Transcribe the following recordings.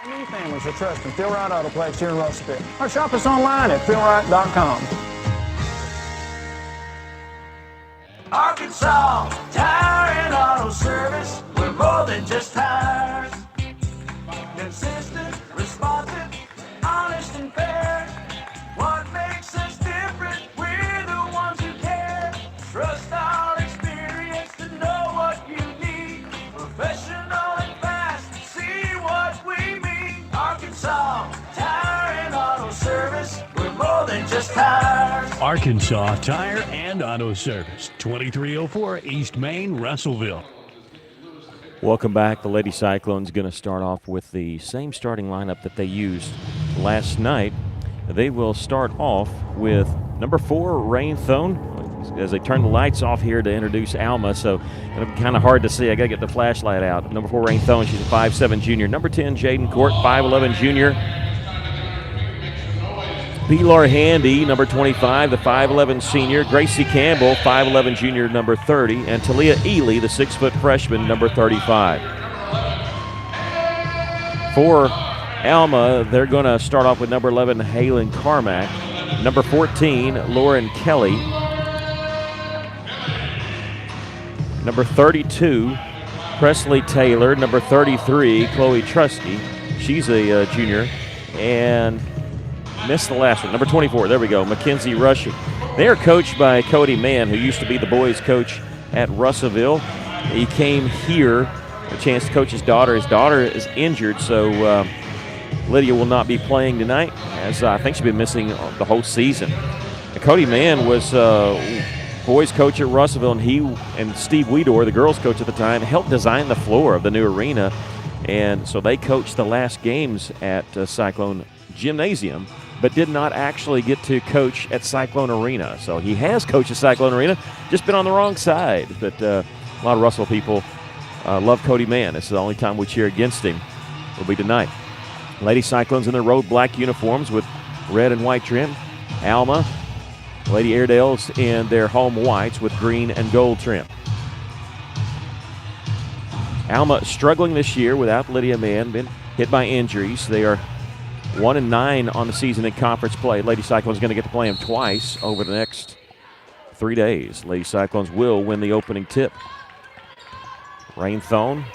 Many families are trusting Phil Wright Autoplex here in Russellville. Or shop us online at philwright.com. Arkansas Tire and Auto Service. We're more than just tires. Consistent, responsive, honest and fair. What makes us different? We're the ones who care. Trust our experience to know what you need. Professional and fast, see what we mean. Arkansas Tire and Auto Service. We're more than just tires. Arkansas Tire and Auto Service, 2304 East Main, Russellville. Welcome back. The Lady Cyclones going to start off with the same starting lineup that they used last night. They will start off with number 4, Rain Thone, as they turn the lights off here to introduce Alma, so it'll be kind of hard to see. I got to get the flashlight out. Number 4, Rain Thone, she's a 5'7" junior. Number 10, Jaden Court, 5'11" junior. Pilar Handy, number 25, the 5'11" senior. Gracie Campbell, 5'11" junior, number 30. And Talia Ely, the 6' freshman, number 35. For Alma, they're going to start off with number 11, Halen Carmack. Number 14, Lauren Kelly. Number 32, Presley Taylor. Number 33, Chloe Trusky. She's a junior. And missed the last one. Number 24, there we go, Mackenzie Rushing. They are coached by Cody Mann, who used to be the boys' coach at Russellville. He came here, a chance to coach his daughter. His daughter is injured, so Lydia will not be playing tonight, as I think she's been missing the whole season. And Cody Mann was boys' coach at Russellville, and he and Steve Weedor, the girls' coach at the time, helped design the floor of the new arena. And so they coached the last games at Cyclone Gymnasium, but did not actually get to coach at Cyclone Arena. So he has coached at Cyclone Arena, just been on the wrong side. But a lot of Russell people love Cody Mann. This is the only time we cheer against him. Will be tonight. Lady Cyclones in their road black uniforms with red and white trim. Alma, Lady Airedales in their home whites with green and gold trim. Alma struggling this year without Lydia Mann, been hit by injuries. They are 1-9 on the season in conference play. Lady Cyclones going to get to play them twice over the next 3 days. Lady Cyclones will win the opening tip. Rain Thone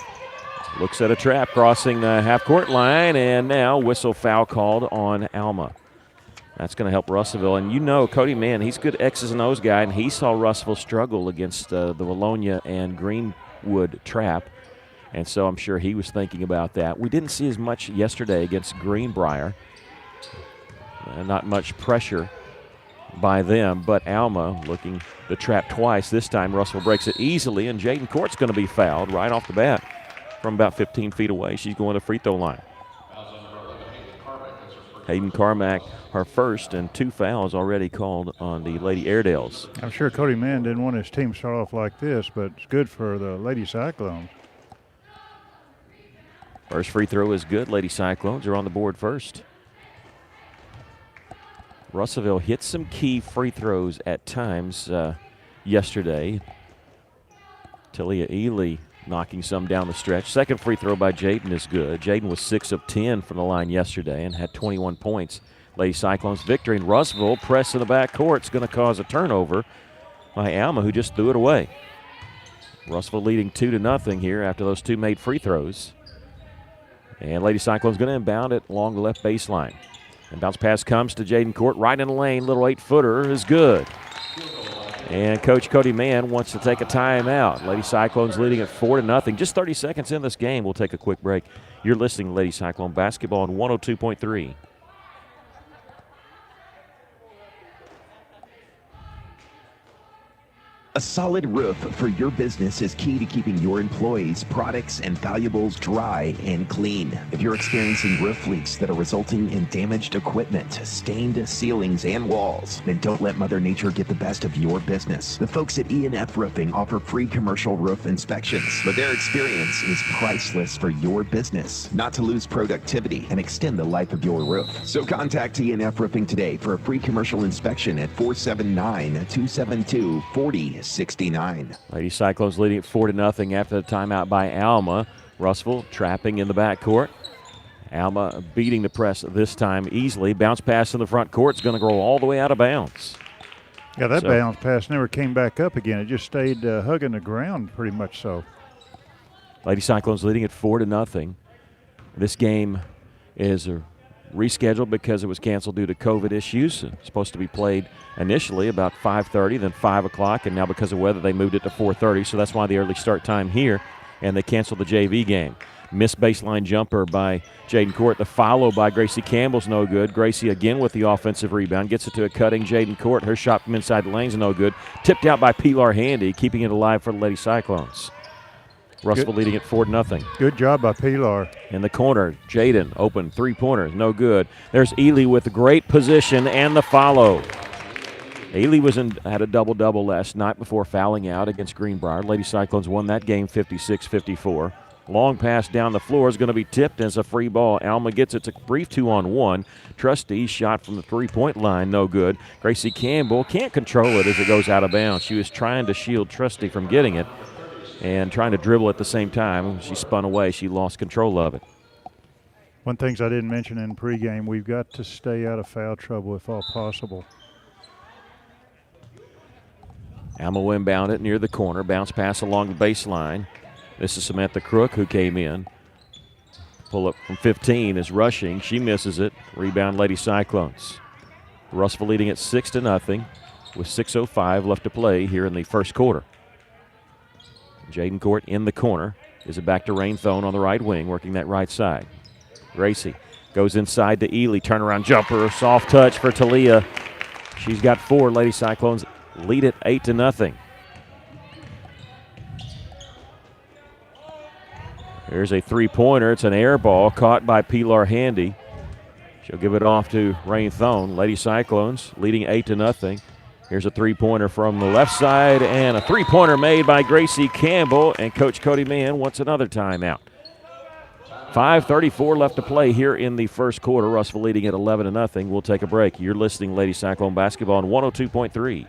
looks at a trap crossing the half-court line, and now whistle foul called on Alma. That's going to help Russellville. And you know Cody Mann, he's a good X's and O's guy, and he saw Russellville struggle against the Wallonia and Greenwood trap. And so I'm sure he was thinking about that. We didn't see as much yesterday against Greenbrier. Not much pressure by them, but Alma looking the trap twice. This time Russell breaks it easily, and Jaden Court's going to be fouled right off the bat from about 15 feet away. She's going to the free throw line. Hayden Carmack, her first, and 2 fouls already called on the Lady Airedales. I'm sure Cody Mann didn't want his team to start off like this, but it's good for the Lady Cyclones. First free throw is good. Lady Cyclones are on the board first. Russellville hit some key free throws at times yesterday. Talia Ely knocking some down the stretch. Second free throw by Jaden is good. Jaden was 6 of 10 from the line yesterday and had 21 points. Lady Cyclones victory, and Russellville press in the back court is going to cause a turnover by Alma, who just threw it away. Russellville leading 2-0 here after those 2 made free throws. And Lady Cyclones going to inbound it along the left baseline. And bounce pass comes to Jaden Court. Right in the lane, little 8-footer is good. And Coach Cody Mann wants to take a timeout. Lady Cyclones leading at 4-0. Just 30 seconds in this game. We'll take a quick break. You're listening to Lady Cyclone Basketball on 102.3. A solid roof for your business is key to keeping your employees, products, and valuables dry and clean. If you're experiencing roof leaks that are resulting in damaged equipment, stained ceilings, and walls, then don't let Mother Nature get the best of your business. The folks at E&F Roofing offer free commercial roof inspections, but their experience is priceless for your business, not to lose productivity and extend the life of your roof. So contact E&F Roofing today for a free commercial inspection at 479-272-4069. Lady Cyclones leading at 4-0 after the timeout by Alma. Russellville trapping in the backcourt. Alma beating the press this time easily. Bounce pass in the front court. It's going to go all the way out of bounds. Yeah, that bounce pass never came back up again. It just stayed hugging the ground pretty much so. Lady Cyclones leading at 4-0. This game is rescheduled because it was canceled due to COVID issues. It's supposed to be played initially about 5:30, then 5 o'clock, and now because of weather they moved it to 4:30, so that's why the early start time here, and they canceled the JV game. Missed baseline jumper by Jaden Court. The follow by Gracie Campbell's no good. Gracie again with the offensive rebound. Gets it to a cutting Jaden Court. Her shot from inside the lane's no good. Tipped out by Pilar Handy, keeping it alive for the Lady Cyclones. Russell leading at 4-0. Good job by Pilar. In the corner, Jaden, open three-pointer, no good. There's Ely with great position and the follow. Ely had a double-double last night before fouling out against Greenbrier. Lady Cyclones won that game 56-54. Long pass down the floor is going to be tipped as a free ball. Alma gets it to brief 2-on-1. Trustee shot from the three-point line, no good. Gracie Campbell can't control it as it goes out of bounds. She was trying to shield Trustee from getting it and trying to dribble at the same time. She spun away. She lost control of it. One thing I didn't mention in pregame, we've got to stay out of foul trouble if all possible. Alma will inbound it near the corner. Bounce pass along the baseline. This is Samantha Crook who came in. Pull up from 15 is rushing. She misses it. Rebound Lady Cyclones. Russell leading at 6-0 with 6:05 left to play here in the first quarter. Jaden Court in the corner. Is it back to Rain Thone on the right wing, working that right side. Gracie goes inside to Ely. Turnaround jumper. Soft touch for Talia. She's got 4. Lady Cyclones lead it 8-0. There's a three-pointer. It's an air ball caught by Pilar Handy. She'll give it off to Rain Thone. Lady Cyclones leading 8-0. Here's a three-pointer from the left side and a three-pointer made by Gracie Campbell. And Coach Cody Mann wants another timeout. 5:34 left to play here in the first quarter. Russell leading at 11-0. We'll take a break. You're listening Lady Cyclone Basketball on 102.3.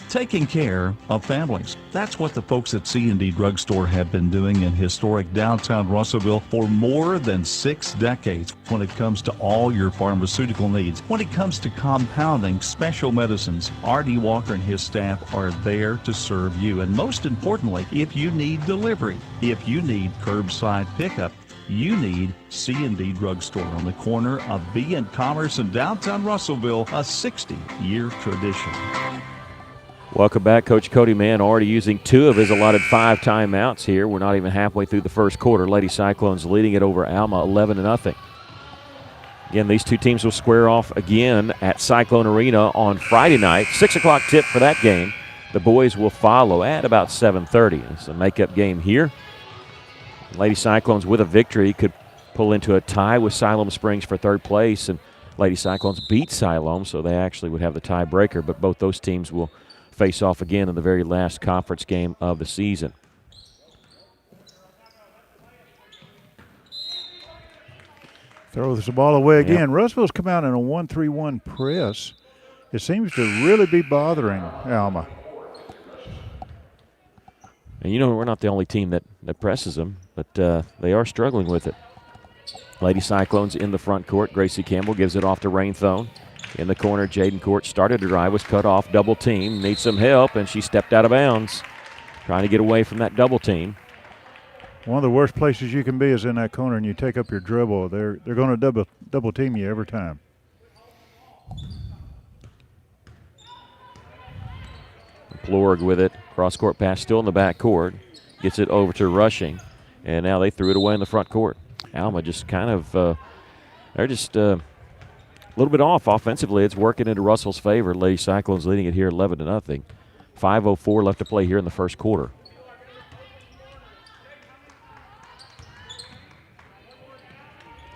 Taking care of families. That's what the folks at C&D Drugstore have been doing in historic downtown Russellville for more than 6 decades when it comes to all your pharmaceutical needs. When it comes to compounding special medicines, R.D. Walker and his staff are there to serve you. And most importantly, if you need delivery, if you need curbside pickup, you need C&D Drugstore on the corner of B and Commerce in downtown Russellville, a 60-year tradition. Welcome back. Coach Cody Mann already using 2 of his allotted 5 timeouts here. We're not even halfway through the first quarter. Lady Cyclones leading it over Alma 11-0. Again, these two teams will square off again at Cyclone Arena on Friday night. 6 o'clock tip for that game. The boys will follow at about 7:30. It's a makeup game here. Lady Cyclones with a victory could pull into a tie with Siloam Springs for 3rd place. And Lady Cyclones beat Siloam, so they actually would have the tiebreaker. But both those teams will face off again in the very last conference game of the season. Throws the ball away again. Yep. Russellville's come out in a 1-3-1 press. It seems to really be bothering Alma. And you know, we're not the only team that presses them, but they are struggling with it. Lady Cyclones in the front court. Gracie Campbell gives it off to Rain Thone. In the corner, Jaden Court started to drive, was cut off, double team, needs some help, and she stepped out of bounds, trying to get away from that double team. One of the worst places you can be is in that corner, and you take up your dribble. They're going to double team you every time. Plorg with it, cross-court pass still in the back court, gets it over to Rushing, and now they threw it away in the front court. Alma just kind of, they're just a little bit off offensively. It's working into Russell's favor. Lady Cyclones leading it here 11-0. 5:04 left to play here in the first quarter.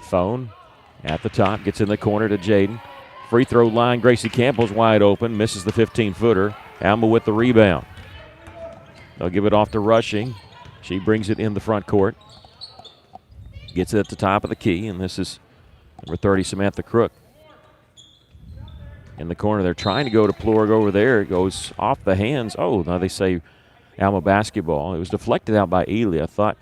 Thone at the top, gets in the corner to Jaden. Free throw line, Gracie Campbell's wide open, misses the 15-footer. Alma with the rebound. They'll give it off to Rushing. She brings it in the front court. Gets it at the top of the key, and this is number 30, Samantha Crook. In the corner, they're trying to go to Plorg over there. It goes off the hands. Oh, now they say Alma basketball. It was deflected out by Ely. I thought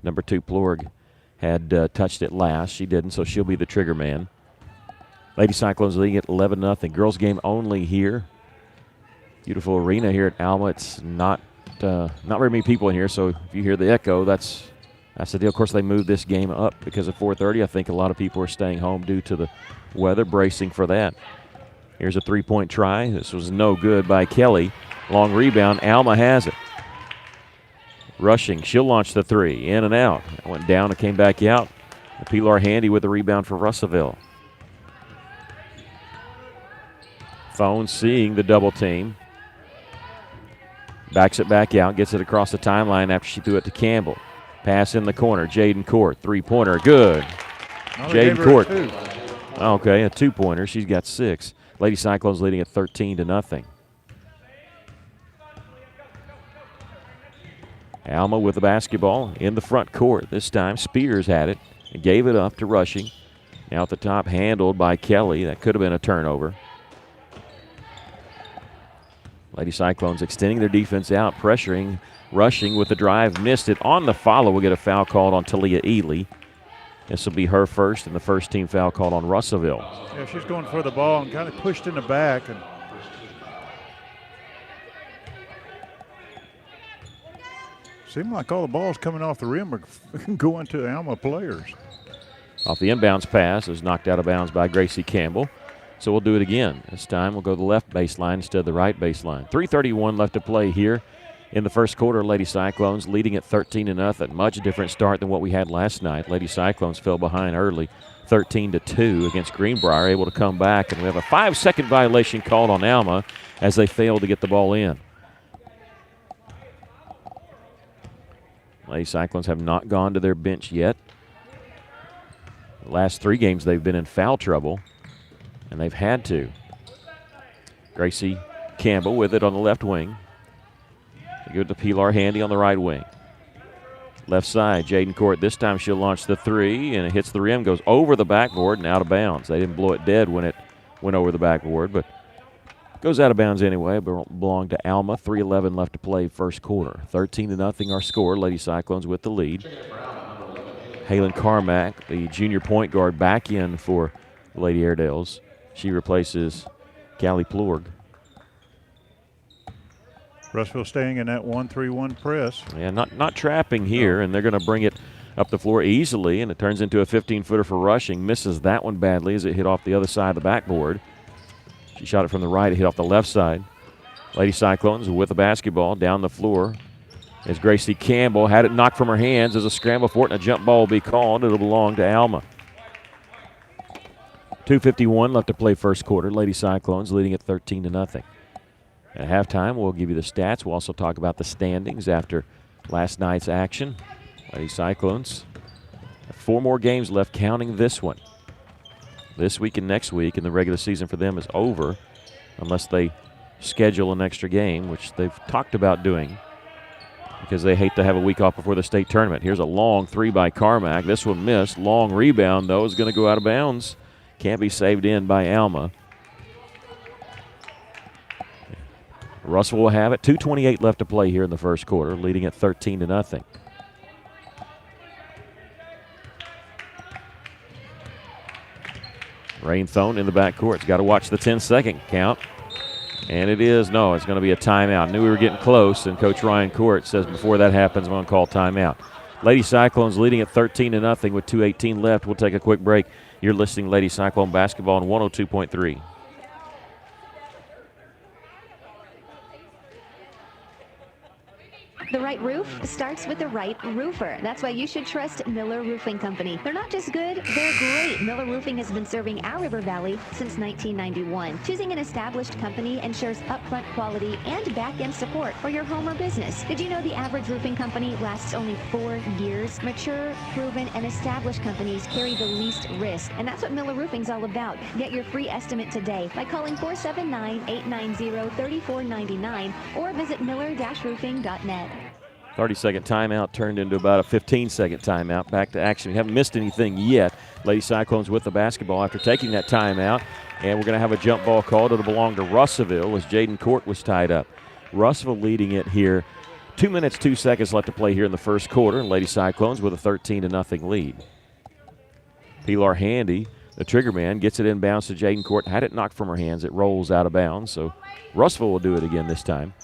number 2 Plorg had touched it last. She didn't, so she'll be the trigger man. Lady Cyclones leading at 11-0. Girls game only here. Beautiful arena here at Alma. It's not very many people in here, so if you hear the echo, that's the deal. Of course, they moved this game up because of 4:30. I think a lot of people are staying home due to the weather, bracing for that. Here's a three-point try. This was no good by Kelly. Long rebound. Alma has it. Rushing. She'll launch the three. In and out. It went down and came back out. Pilar Handy with the rebound for Russellville. Phone seeing the double team. Backs it back out. Gets it across the timeline after she threw it to Campbell. Pass in the corner. Jaden Court. Three-pointer. Good. Jaden Court. Okay, a two-pointer. She's got 6. Lady Cyclones leading at 13-0. Alma with the basketball in the front court. This time Spears had it and gave it up to Rushing. Now at the top, handled by Kelly. That could have been a turnover. Lady Cyclones extending their defense out, pressuring. Rushing with the drive, missed it. On the follow, we'll get a foul called on Talia Ely. This will be her first, and the first team foul called on Russellville. Yeah, she's going for the ball and kind of pushed in the back. And seemed like all the balls coming off the rim are going to Alma players. Off the inbounds pass, is knocked out of bounds by Gracie Campbell. So we'll do it again. This time we'll go the left baseline instead of the right baseline. 3:31 left to play here in the first quarter. Lady Cyclones leading at 13-0. Much different start than what we had last night. Lady Cyclones fell behind early, 13-2 against Greenbrier, able to come back. And we have a 5-second violation called on Alma as they failed to get the ball in. Lady Cyclones have not gone to their bench yet. The last 3 games they've been in foul trouble, and they've had to. Gracie Campbell with it on the left wing. They give it to Pilar Handy on the right wing. Left side, Jaden Court. This time she'll launch the three, and it hits the rim, goes over the backboard and out of bounds. They didn't blow it dead when it went over the backboard, but goes out of bounds anyway. Belonged to Alma. 3:11 left to play first quarter. 13-0 our score. Lady Cyclones with the lead. Halen Carmack, the junior point guard, back in for Lady Airedales. She replaces Callie Plorg. Russellville staying in that 1-3-1 press. Yeah, not trapping here, and they're going to bring it up the floor easily, and it turns into a 15-footer for Rushing. Misses that one badly as it hit off the other side of the backboard. She shot it from the right. It hit off the left side. Lady Cyclones with the basketball down the floor as Gracie Campbell had it knocked from her hands. As a scramble for it, and a jump ball will be called. It'll belong to Alma. 2:51 left to play first quarter. Lady Cyclones leading at 13-0. At halftime, we'll give you the stats. We'll also talk about the standings after last night's action. Lady Cyclones have 4 more games left, counting this one. This week and next week, and the regular season for them is over unless they schedule an extra game, which they've talked about doing because they hate to have a week off before the state tournament. Here's a long three by Carmack. This one missed. Long rebound, though, is going to go out of bounds. Can't be saved in by Alma. Russell will have it. 2:28 left to play here in the first quarter, leading at 13-0. Rain Thone in the backcourt. It's got to watch the 10-second count. And it is. No, it's going to be a timeout. Knew we were getting close, and Coach Ryan Court says before that happens, I'm going to call timeout. Lady Cyclones leading at 13-0 with 2:18 left. We'll take a quick break. You're listening to Lady Cyclone Basketball on 102.3. The right roof starts with the right roofer. That's why you should trust Miller Roofing Company. They're not just good, they're great. Miller Roofing has been serving our River Valley since 1991. Choosing an established company ensures upfront quality and back-end support for your home or business. Did you know the average roofing company lasts only 4 years? Mature, proven, and established companies carry the least risk, and that's what Miller Roofing's all about. Get your free estimate today by calling 479-890-3499 or visit miller-roofing.net. 30-second timeout turned into about a 15-second timeout. Back to action. We haven't missed anything yet. Lady Cyclones with the basketball after taking that timeout. And we're going to have a jump ball called. It'll belong to Russellville as Jaden Court was tied up. Russellville leading it here 2 minutes, 2 seconds left to play here in the first quarter. Lady Cyclones with a 13-0 lead. Pilar Handy, the trigger man, gets it inbounds to Jaden Court. Had it knocked from her hands. It rolls out of bounds, so Russellville will do it again this time.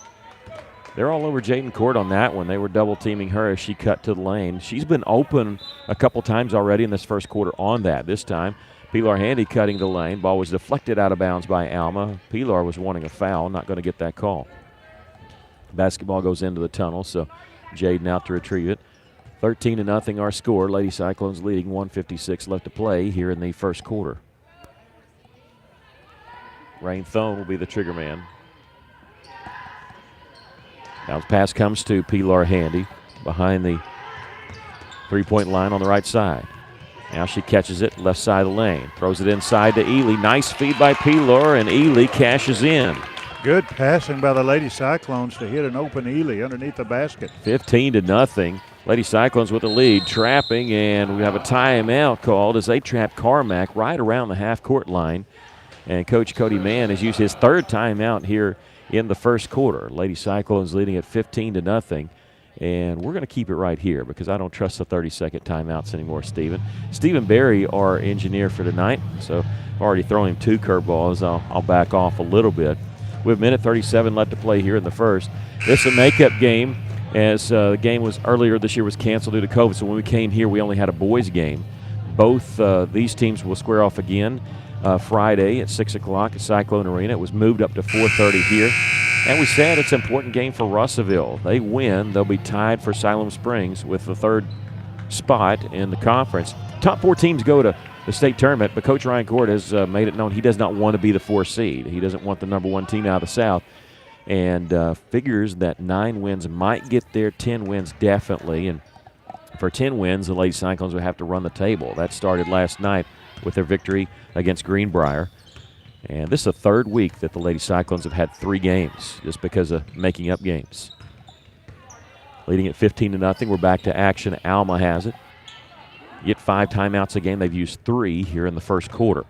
They're all over Jaden Court on that one. They were double-teaming her as she cut to the lane. She's been open a couple times already in this first quarter on that. This time, Pilar Handy cutting the lane. Ball was deflected out of bounds by Alma. Pilar was wanting a foul, not going to get that call. Basketball goes into the tunnel, so Jaden out to retrieve it. 13-0 our score. Lady Cyclones leading, 1:56 left to play here in the first quarter. Rain Thone will be the trigger man. Bounce pass comes to Pilar Handy behind the three-point line on the right side. Now she catches it left side of the lane. Throws it inside to Ely. Nice feed by Pilar, and Ely cashes in. Good passing by the Lady Cyclones to hit an open Ely underneath the basket. 15-0. Lady Cyclones with the lead, trapping, and we have a timeout called as they trap Carmack right around the half-court line. And Coach Cody Mann has used his third timeout here in the first quarter. Lady Cyclones leading at 15-0. And we're going to keep it right here because I don't trust the 30-second timeouts anymore, Stephen. Stephen Berry, our engineer for tonight, so I've already thrown him 2 curveballs. I'll back off a little bit. We have 1:37 left to play here in the first. This is a makeup game, as the game was earlier this year was canceled due to COVID. So when we came here, we only had a boys game. Both these teams will square off again Friday at 6 o'clock at Cyclone Arena. It was moved up to 4:30 here. And we said it's an important game for Russellville. They win, they'll be tied for Siloam Springs with the 3rd spot in the conference. Top 4 teams go to the state tournament, but Coach Ryan Court has made it known he does not want to be the 4th seed. He doesn't want the number 1 team out of the South, and figures that 9 wins might get there, 10 wins definitely. And for 10 wins, the Lady Cyclones would have to run the table. That started last night with their victory against Greenbrier. And this is the 3rd week that the Lady Cyclones have had 3 games just because of making up games. Leading at 15-0, we're back to action. Alma has it. Get 5 timeouts a game. They've used 3 here in the first quarter.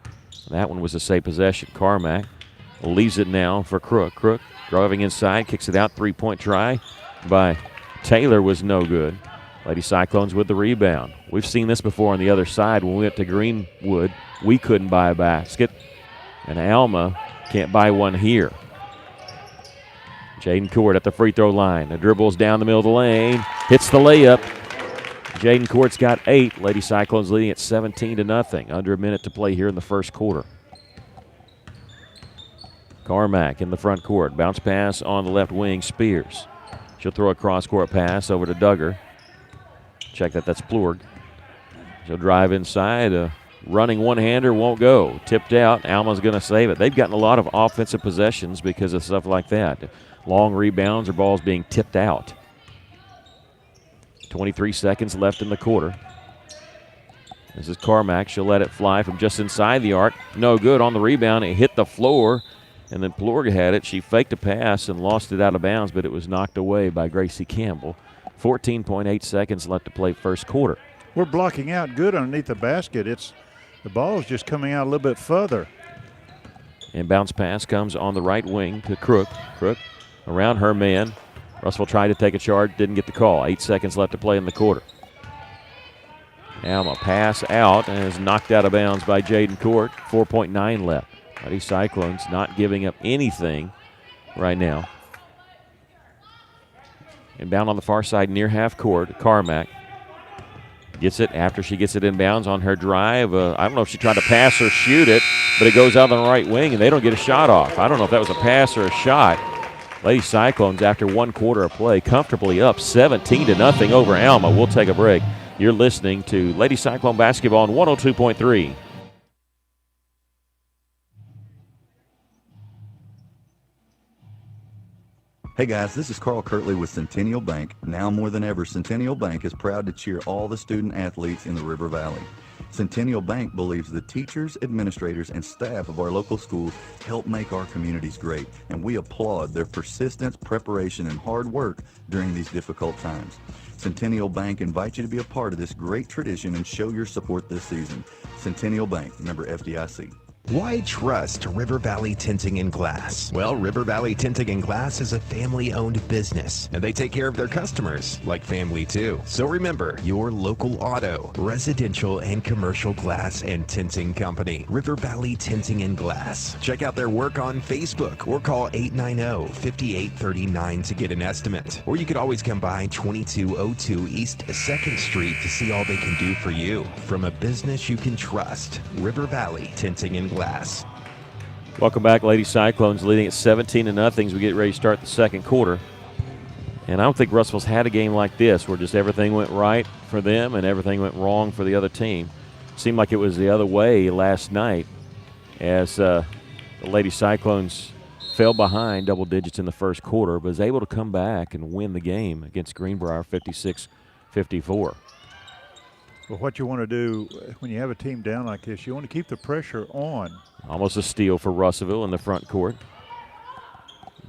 That one was a safe possession. Carmack leaves it now for Crook. Crook driving inside, kicks it out. 3-point try by Taylor was no good. Lady Cyclones with the rebound. We've seen this before on the other side. When we went to Greenwood, we couldn't buy a basket. And Alma can't buy one here. Jaden Court at the free throw line. The dribbles down the middle of the lane. Hits the layup. Jaden Court's got 8. Lady Cyclones leading at 17-0. Under a minute to play here in the first quarter. Carmack in the front court. Bounce pass on the left wing. Spears. She'll throw a cross-court pass over to Duggar. Check that. That's Plurg. She'll drive inside. Running one-hander won't go. Tipped out. Alma's going to save it. They've gotten a lot of offensive possessions because of stuff like that. Long rebounds or balls being tipped out. 23 seconds left in the quarter. This is Carmack. She'll let it fly from just inside the arc. No good on the rebound. It hit the floor, and then Plurg had it. She faked a pass and lost it out of bounds, but it was knocked away by Gracie Campbell. 14.8 seconds left to play first quarter. We're blocking out good underneath the basket. The ball is just coming out a little bit further. And bounce pass comes on the right wing to Crook. Crook around her man. Russell tried to take a charge, didn't get the call. 8 seconds left to play in the quarter. Alma pass out and is knocked out of bounds by Jaden Court. 4.9 left. Lady Cyclones not giving up anything right now. Inbound on the far side near half court. Carmack gets it after she gets it inbounds on her drive. I don't know if she tried to pass or shoot it, but it goes out on the right wing, and they don't get a shot off. I don't know if that was a pass or a shot. Lady Cyclones, after 1 quarter of play, comfortably up 17-0 over Alma. We'll take a break. You're listening to Lady Cyclone Basketball on 102.3. Hey guys, this is Carl Kirtley with Centennial Bank. Now more than ever, Centennial Bank is proud to cheer all the student athletes in the River Valley. Centennial Bank believes the teachers, administrators, and staff of our local schools help make our communities great, and we applaud their persistence, preparation, and hard work during these difficult times. Centennial Bank invites you to be a part of this great tradition and show your support this season. Centennial Bank, member FDIC. Why trust River Valley Tinting and Glass? Well, River Valley Tinting and Glass is a family-owned business, and they take care of their customers like family too. So remember, your local auto, residential, and commercial glass and tinting company, River Valley Tinting and Glass. Check out their work on Facebook or call 890-5839 to get an estimate. Or you could always come by 2202 East 2nd Street to see all they can do for you. From a business you can trust, River Valley Tinting and Glass. Welcome back, Lady Cyclones, leading at 17-0 as we get ready to start the second quarter. And I don't think Russell's had a game like this where just everything went right for them and everything went wrong for the other team. Seemed like it was the other way last night as the Lady Cyclones fell behind double digits in the first quarter, but was able to come back and win the game against Greenbrier 56-54. Well, what you want to do when you have a team down like this, you want to keep the pressure on. Almost a steal for Russellville in the front court.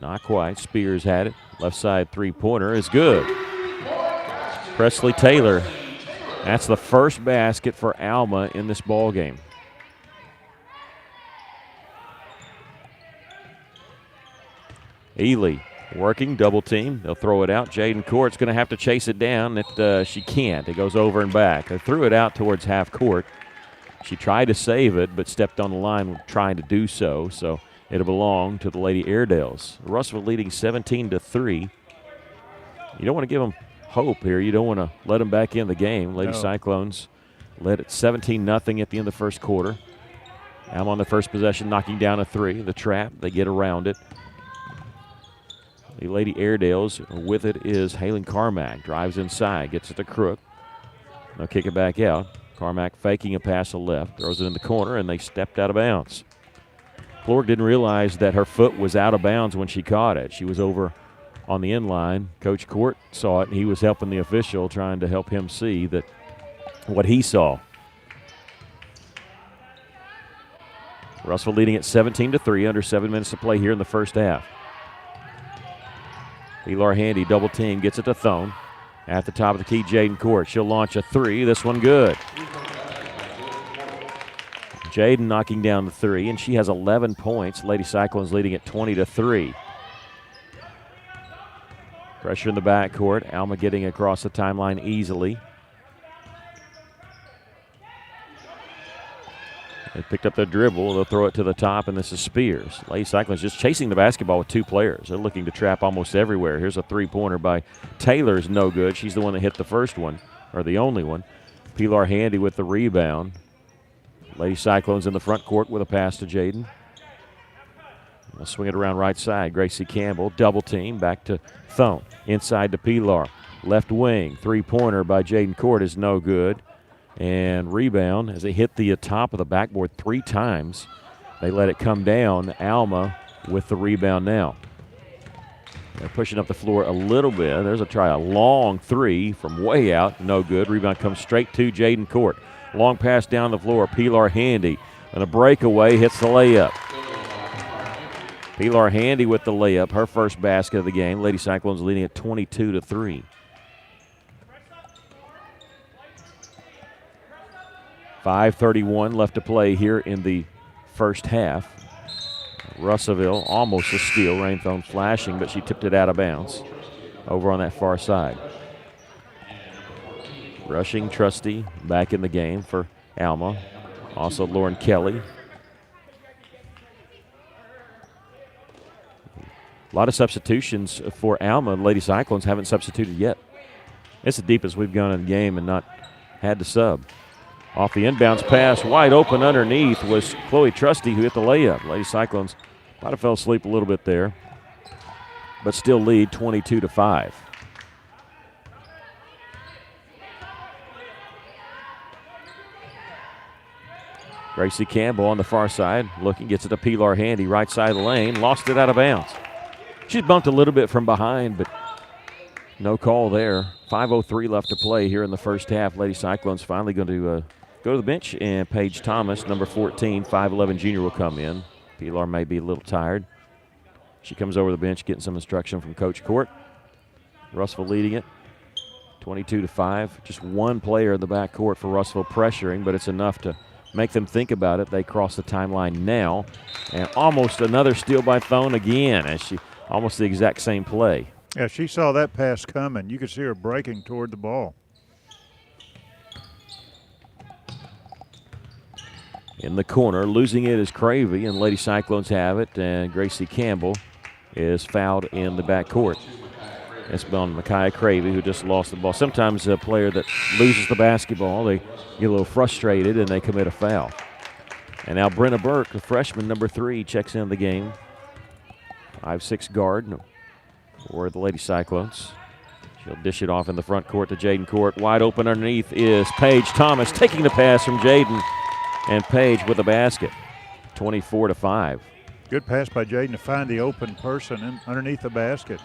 Not quite. Spears had it. Left side three-pointer is good. Presley Taylor. That's the first basket for Alma in this ball game. Ely working, double team. They'll throw it out. Jaden Court's going to have to chase it down. She can't. It goes over and back. They threw it out towards half court. She tried to save it, but stepped on the line trying to do so. So it'll belong to the Lady Airedales. Russell leading 17-3. You don't want to give them hope here. You don't want to let them back in the game. Lady Cyclones led at 17-0 at the end of the first quarter. Alma on the first possession, knocking down a three. The trap, they get around it. The Lady Airedales, with it is Halen Carmack. Drives inside, gets it to Crook. They'll kick it back out. Carmack faking a pass to left, throws it in the corner, and they stepped out of bounds. Flork didn't realize that her foot was out of bounds when she caught it. She was over on the end line. Coach Court saw it, and he was helping the official, trying to help him see that what he saw. Russell leading at 17-3, under 7 minutes to play here in the first half. Pilar Handy, double team, gets it to Thone. At the top of the key, Jaden Court. She'll launch a three. This one good. Jaden knocking down the three, and she has 11 points. Lady Cyclones leading at 20-3. Pressure in the backcourt. Alma getting across the timeline easily. They picked up their dribble. They'll throw it to the top, and this is Spears. Lady Cyclones just chasing the basketball with two players. They're looking to trap almost everywhere. Here's a three-pointer by Taylor's no good. She's the one that hit the first one, or the only one. Pilar Handy with the rebound. Lady Cyclones in the front court with a pass to Jaden. They'll swing it around right side. Gracie Campbell, double team, back to Thone. Inside to Pilar. Left wing, three-pointer by Jaden Court is no good. And rebound as they hit the top of the backboard three times. They let it come down. Alma with the rebound now. They're pushing up the floor a little bit. There's a long three from way out. No good. Rebound comes straight to Jaden Court. Long pass down the floor. Pilar Handy. And a breakaway hits the layup. Pilar Handy with the layup. Her first basket of the game. Lady Cyclones leading at 22-3. .5:31 left to play here in the first half. Russellville almost a steal. Rainthorne flashing, but she tipped it out of bounds over on that far side. Rushing Trusty back in the game for Alma. Also Lauren Kelly. A lot of substitutions for Alma. Lady Cyclones haven't substituted yet. It's the deepest we've gone in the game and not had to sub. Off the inbounds pass, wide open underneath was Chloe Trusty who hit the layup. Lady Cyclones might have fell asleep a little bit there, but still lead 22-5. Gracie Campbell on the far side, looking, gets it to Pilar Handy, right side of the lane, lost it out of bounds. She's bumped a little bit from behind, but no call there. 5:03 left to play here in the first half. Lady Cyclones finally going to go to the bench, and Paige Thomas, number 14, 5'11 junior, will come in. Pilar may be a little tired. She comes over the bench getting some instruction from Coach Court. Russellville leading it 22-5. Just one player in the backcourt for Russellville pressuring, but it's enough to make them think about it. They cross the timeline now. And almost another steal by Thone again, as she almost the exact same play. Yeah, she saw that pass coming. You could see her breaking toward the ball. In the corner, losing it is Cravey, and Lady Cyclones have it, and Gracie Campbell is fouled in the backcourt. It's on Micaiah Cravey, who just lost the ball. Sometimes a player that loses the basketball, they get a little frustrated and they commit a foul. And now Brenna Burke, the freshman, number 3, checks in the game. 5'6" guard for the Lady Cyclones. She'll dish it off in the front court to Jaden Court. Wide open underneath is Paige Thomas, taking the pass from Jaden. And Paige with a basket, 24-5. Good pass by Jaden to find the open person underneath the basket.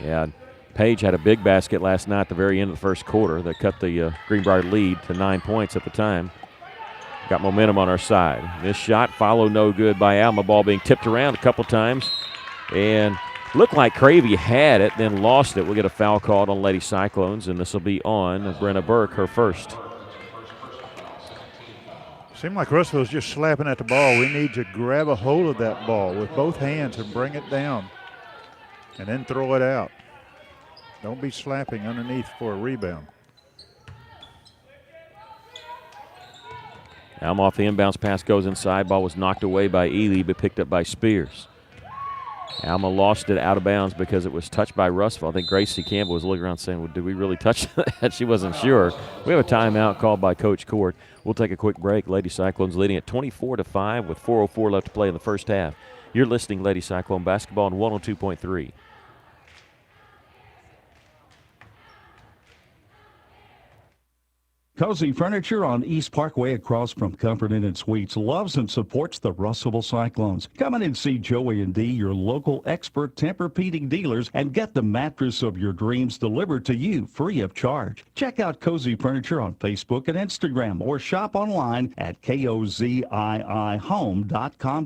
Yeah, Paige had a big basket last night at the very end of the first quarter that cut the Greenbrier lead to 9 points at the time. Got momentum on our side. This shot followed no good by Alma. Ball being tipped around a couple times. And looked like Cravey had it, then lost it. We'll get a foul called on Lady Cyclones, and this will be on Brenna Burke, her first. Seemed like Russell's just slapping at the ball. We need to grab a hold of that ball with both hands and bring it down and then throw it out. Don't be slapping underneath for a rebound. Alma off the inbounds pass goes inside. Ball was knocked away by Ely, but picked up by Spears. Alma lost it out of bounds because it was touched by Russell. I think Gracie Campbell was looking around saying, well, did we really touch that? She wasn't sure. We have a timeout called by Coach Court. We'll take a quick break. Lady Cyclones leading at 24-5 with 4:04 left to play in the first half. You're listening Lady Cyclone basketball on 102.3. Cozy Furniture on East Parkway across from Comfort Inn and Suites loves and supports the Russellville Cyclones. Come in and see Joey and Dee, your local expert Tempur-Pedic dealers, and get the mattress of your dreams delivered to you free of charge. Check out Cozy Furniture on Facebook and Instagram or shop online at koziihome.com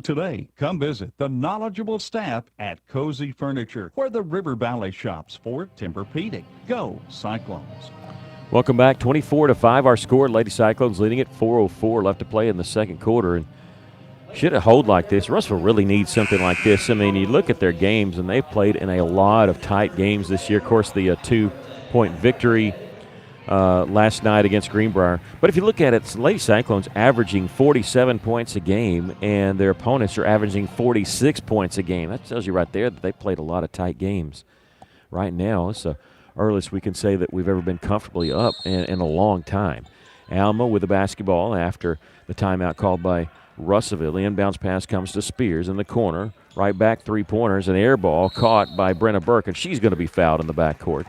today. Come visit the knowledgeable staff at Cozy Furniture, where the River Valley shops for Tempur-Pedic. Go Cyclones. Welcome back. 24-5 our score. Lady Cyclones leading it. 4:04 left to play in the second quarter. And should it hold like this, Russellville really needs something like this. I mean, you look at their games, and they've played in a lot of tight games this year. Of course, the 2-point victory last night against Greenbrier. But if you look at it, Lady Cyclones averaging 47 points a game, and their opponents are averaging 46 points a game. That tells you right there that they played a lot of tight games. Right now, it's the earliest we can say that we've ever been comfortably up in a long time. Alma with the basketball after the timeout called by Russellville. The inbounds pass comes to Spears in the corner. Right back, three-pointers, an air ball caught by Brenna Burke, and she's going to be fouled in the backcourt.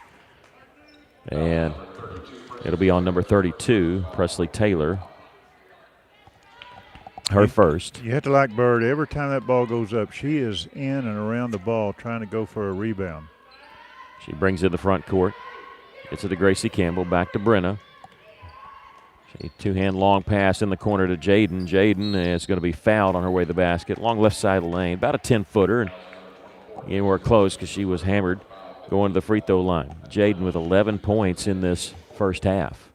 And it'll be on number 32, Presley Taylor. Her first. You have to like Bird. Every time that ball goes up, she is in and around the ball trying to go for a rebound. She brings in the front court. Gets it to Gracie Campbell. Back to Brenna. Two-hand long pass in the corner to Jaden. Jaden is going to be fouled on her way to the basket. Long left side of the lane. About a 10-footer. And anywhere close because she was hammered going to the free throw line. Jaden with 11 points in this first half.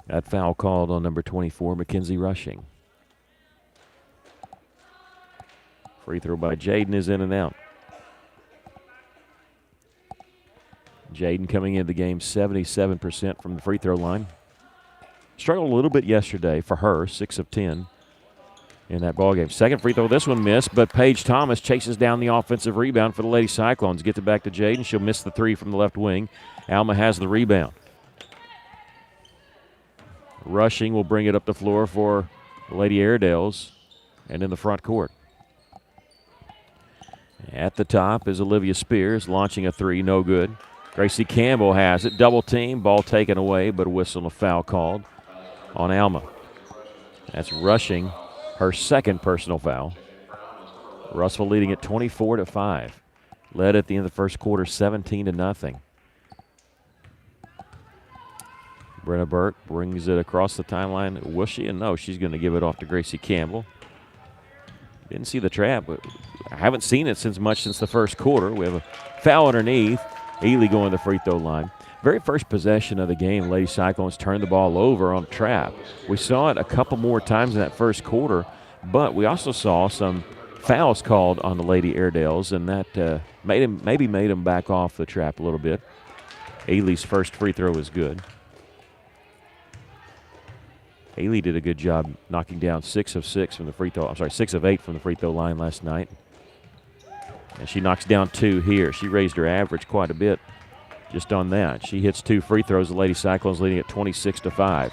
That foul called on number 24, Mackenzie Rushing. Free throw by Jaden is in and out. Jaden coming into the game 77% from the free throw line. Struggled a little bit yesterday for her, 6 of 10 in that ball game. Second free throw, this one missed, but Paige Thomas chases down the offensive rebound for the Lady Cyclones. Gets it back to Jaden. She'll miss the three from the left wing. Alma has the rebound. Rushing will bring it up the floor for the Lady Airedales and in the front court. At the top is Olivia Spears launching a three, no good. Gracie Campbell has it. Double team. Ball taken away, but a whistle and a foul called on Alma. That's Rushing, her second personal foul. Russell leading at 24-5. Led at the end of the first quarter 17-0. Brenna Burke brings it across the timeline. Will she? And no, she's going to give it off to Gracie Campbell. Didn't see the trap, but I haven't seen it since the first quarter. We have a foul underneath. Ely going to the free throw line. very first possession of the game, Lady Cyclones turned the ball over on a trap. We saw it a couple more times in that first quarter, but we also saw some fouls called on the Lady Airedales, and that maybe made them back off the trap a little bit. Ailey's first free throw was good. Ailey did a good job knocking down 6 of 8 from the free throw line last night. And she knocks down 2 here. She raised her average quite a bit just on that. She hits 2 free throws. The Lady Cyclones leading at 26-5.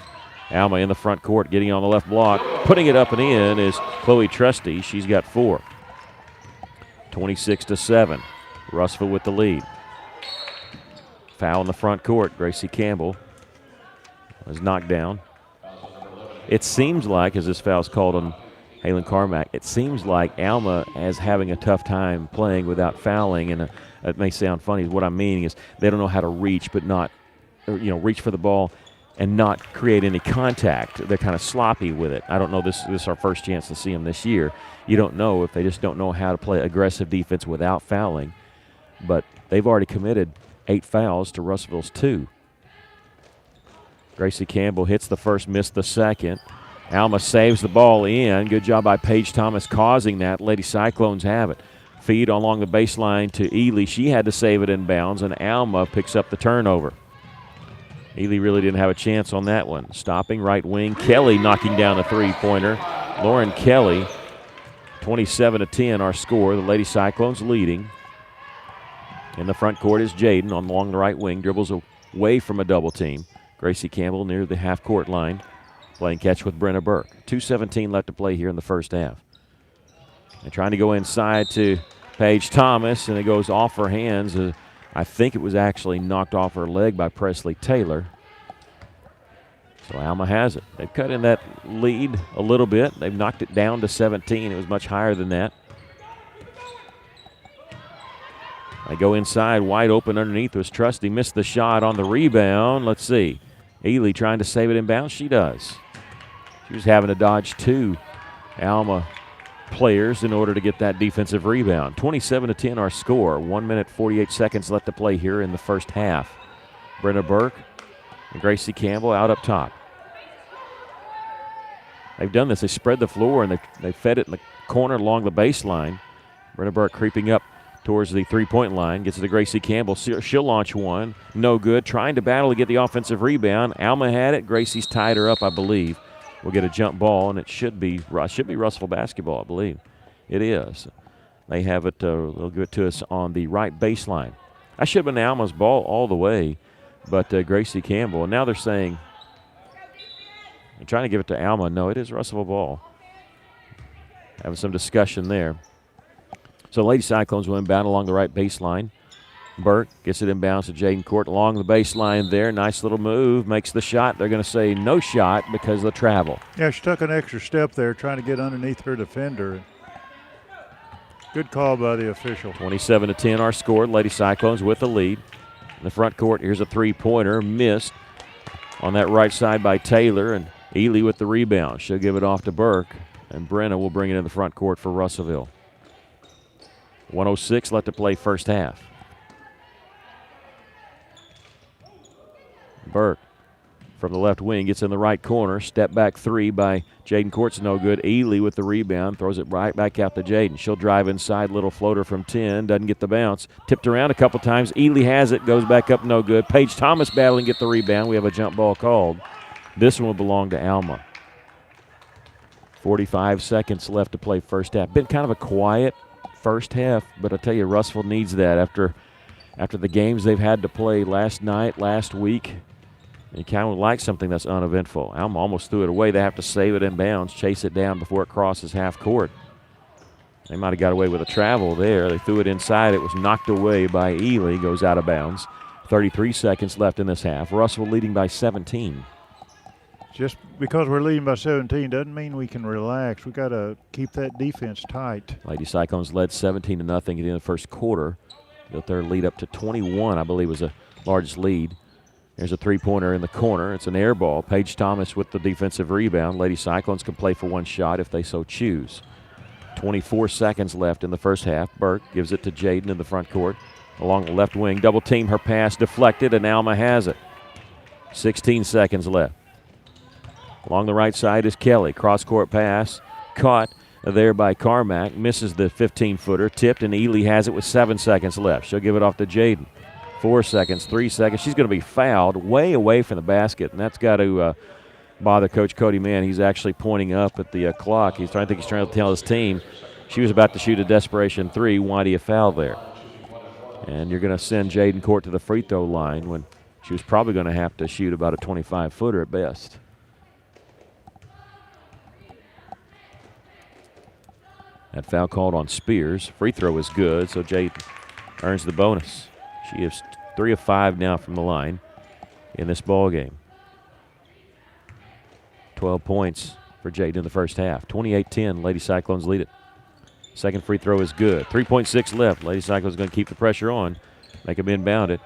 Alma in the front court, getting on the left block. Putting it up and in is Chloe Trusty. She's got 4. 26-7. Russellville with the lead. Foul in the front court. Gracie Campbell was knocked down. It seems like, as this foul's called on Halen Carmack, it seems like Alma is having a tough time playing without fouling, and it may sound funny. What I'm meaning is they don't know how to reach, but not, reach for the ball and not create any contact. They're kind of sloppy with it. I don't know. This is our first chance to see them this year. You don't know if they just don't know how to play aggressive defense without fouling. But they've already committed 8 fouls to Russellville's 2. Gracie Campbell hits the first, missed the second. Alma saves the ball in. Good job by Paige Thomas causing that. Lady Cyclones have it. Feed along the baseline to Ely. She had to save it in bounds, and Alma picks up the turnover. Ely really didn't have a chance on that one. Stopping right wing. Kelly knocking down a 3-pointer. Lauren Kelly, 27-10 our score. The Lady Cyclones leading. In the front court is Jaden along the right wing. Dribbles away from a double team. Gracie Campbell near the half-court line, playing catch with Brenna Burke. 2:17 left to play here in the first half. They're trying to go inside to Paige Thomas, and it goes off her hands. I think it was actually knocked off her leg by Presley Taylor. So Alma has it. They've cut in that lead a little bit. They've knocked it down to 17. It was much higher than that. They go inside, wide open underneath was Trusty. Missed the shot on the rebound. Let's see. Ely trying to save it in bounds. She does. She was having to dodge 2 Alma players in order to get that defensive rebound. 27-10 our score. 1 minute, 48 seconds left to play here in the first half. Brenna Burke and Gracie Campbell out up top. They've done this. They spread the floor, and they fed it in the corner along the baseline. Brenna Burke creeping up towards the three-point line. Gets it to Gracie Campbell. She'll launch one. No good. Trying to battle to get the offensive rebound. Alma had it. Gracie's tied her up, I believe. We'll get a jump ball, and it should be Russellville basketball, I believe. It is. They have it. They'll give it to us on the right baseline. That should have been Alma's ball all the way, but Gracie Campbell. And now they're saying, they're trying to give it to Alma. No, it is Russellville ball. Having some discussion there. So Lady Cyclones will inbound along the right baseline. Burke gets it inbounds to Jaden Court along the baseline there. Nice little move. Makes the shot. They're going to say no shot because of the travel. Yeah, she took an extra step there trying to get underneath her defender. Good call by the official. 27-10 our score. Lady Cyclones with the lead. In the front court, here's a three-pointer. Missed on that right side by Taylor. And Ely with the rebound. She'll give it off to Burke. And Brenna will bring it in the front court for Russellville. 1:06 left to play first half. Burke from the left wing gets in the right corner. Step back 3 by Jaden Court's no good. Ely with the rebound. Throws it right back out to Jaden. She'll drive inside. Little floater from 10. Doesn't get the bounce. Tipped around a couple times. Ely has it. Goes back up. No good. Paige Thomas battling to get the rebound. We have a jump ball called. This one will belong to Alma. 45 seconds left to play first half. Been kind of a quiet first half, but I tell you, Russellville needs that after the games they've had to play last night, last week. You kind of like something that's uneventful. Alma almost threw it away. They have to save it in bounds, chase it down before it crosses half court. They might have got away with a travel there. They threw it inside. It was knocked away by Ely. Goes out of bounds. 33 seconds left in this half. Russellville leading by 17. Just because we're leading by 17 doesn't mean we can relax. We got to keep that defense tight. Lady Cyclones led 17-0 at the end of the first quarter. Built their lead up to 21, I believe was the largest lead. There's a three-pointer in the corner. It's an air ball. Paige Thomas with the defensive rebound. Lady Cyclones can play for one shot if they so choose. 24 seconds left in the first half. Burke gives it to Jaden in the front court. along the left wing. Double team, her pass deflected, and Alma has it. 16 seconds left. Along the right side is Kelly. Cross-court pass, caught there by Carmack. Misses the 15-footer, tipped, and Ely has it with 7 seconds left. She'll give it off to Jaden. 4 seconds, 3 seconds. She's going to be fouled way away from the basket, and that's got to bother Coach Cody Mann. He's actually pointing up at the clock. He's trying to tell his team she was about to shoot a desperation three. Why do you foul there? And you're going to send Jaden Court to the free throw line when she was probably going to have to shoot about a 25-footer at best. That foul called on Spears. Free throw is good, so Jaden earns the bonus. She is 3 of 5 now from the line in this ball game. 12 points for Jaden in the first half. 28-10, Lady Cyclones lead it. Second free throw is good. 3.6 left. Lady Cyclones going to keep the pressure on. Make them inbound it.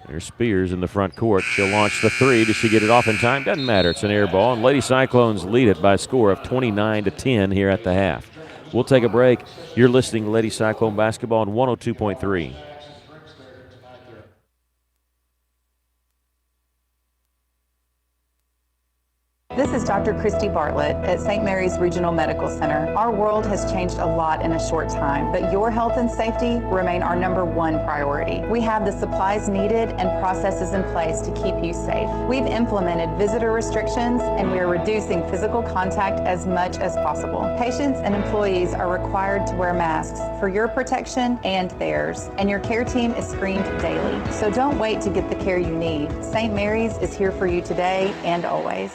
There's Spears in the front court. She'll launch the three. Does she get it off in time? Doesn't matter. It's an air ball, and Lady Cyclones lead it by a score of 29-10 here at the half. We'll take a break. You're listening to Lady Cyclone Basketball on 102.3. This is Dr. Christy Bartlett at St. Mary's Regional Medical Center. Our world has changed a lot in a short time, but your health and safety remain our #1 priority. We have the supplies needed and processes in place to keep you safe. We've implemented visitor restrictions, and we are reducing physical contact as much as possible. Patients and employees are required to wear masks for your protection and theirs, and your care team is screened daily. So don't wait to get the care you need. St. Mary's is here for you today and always.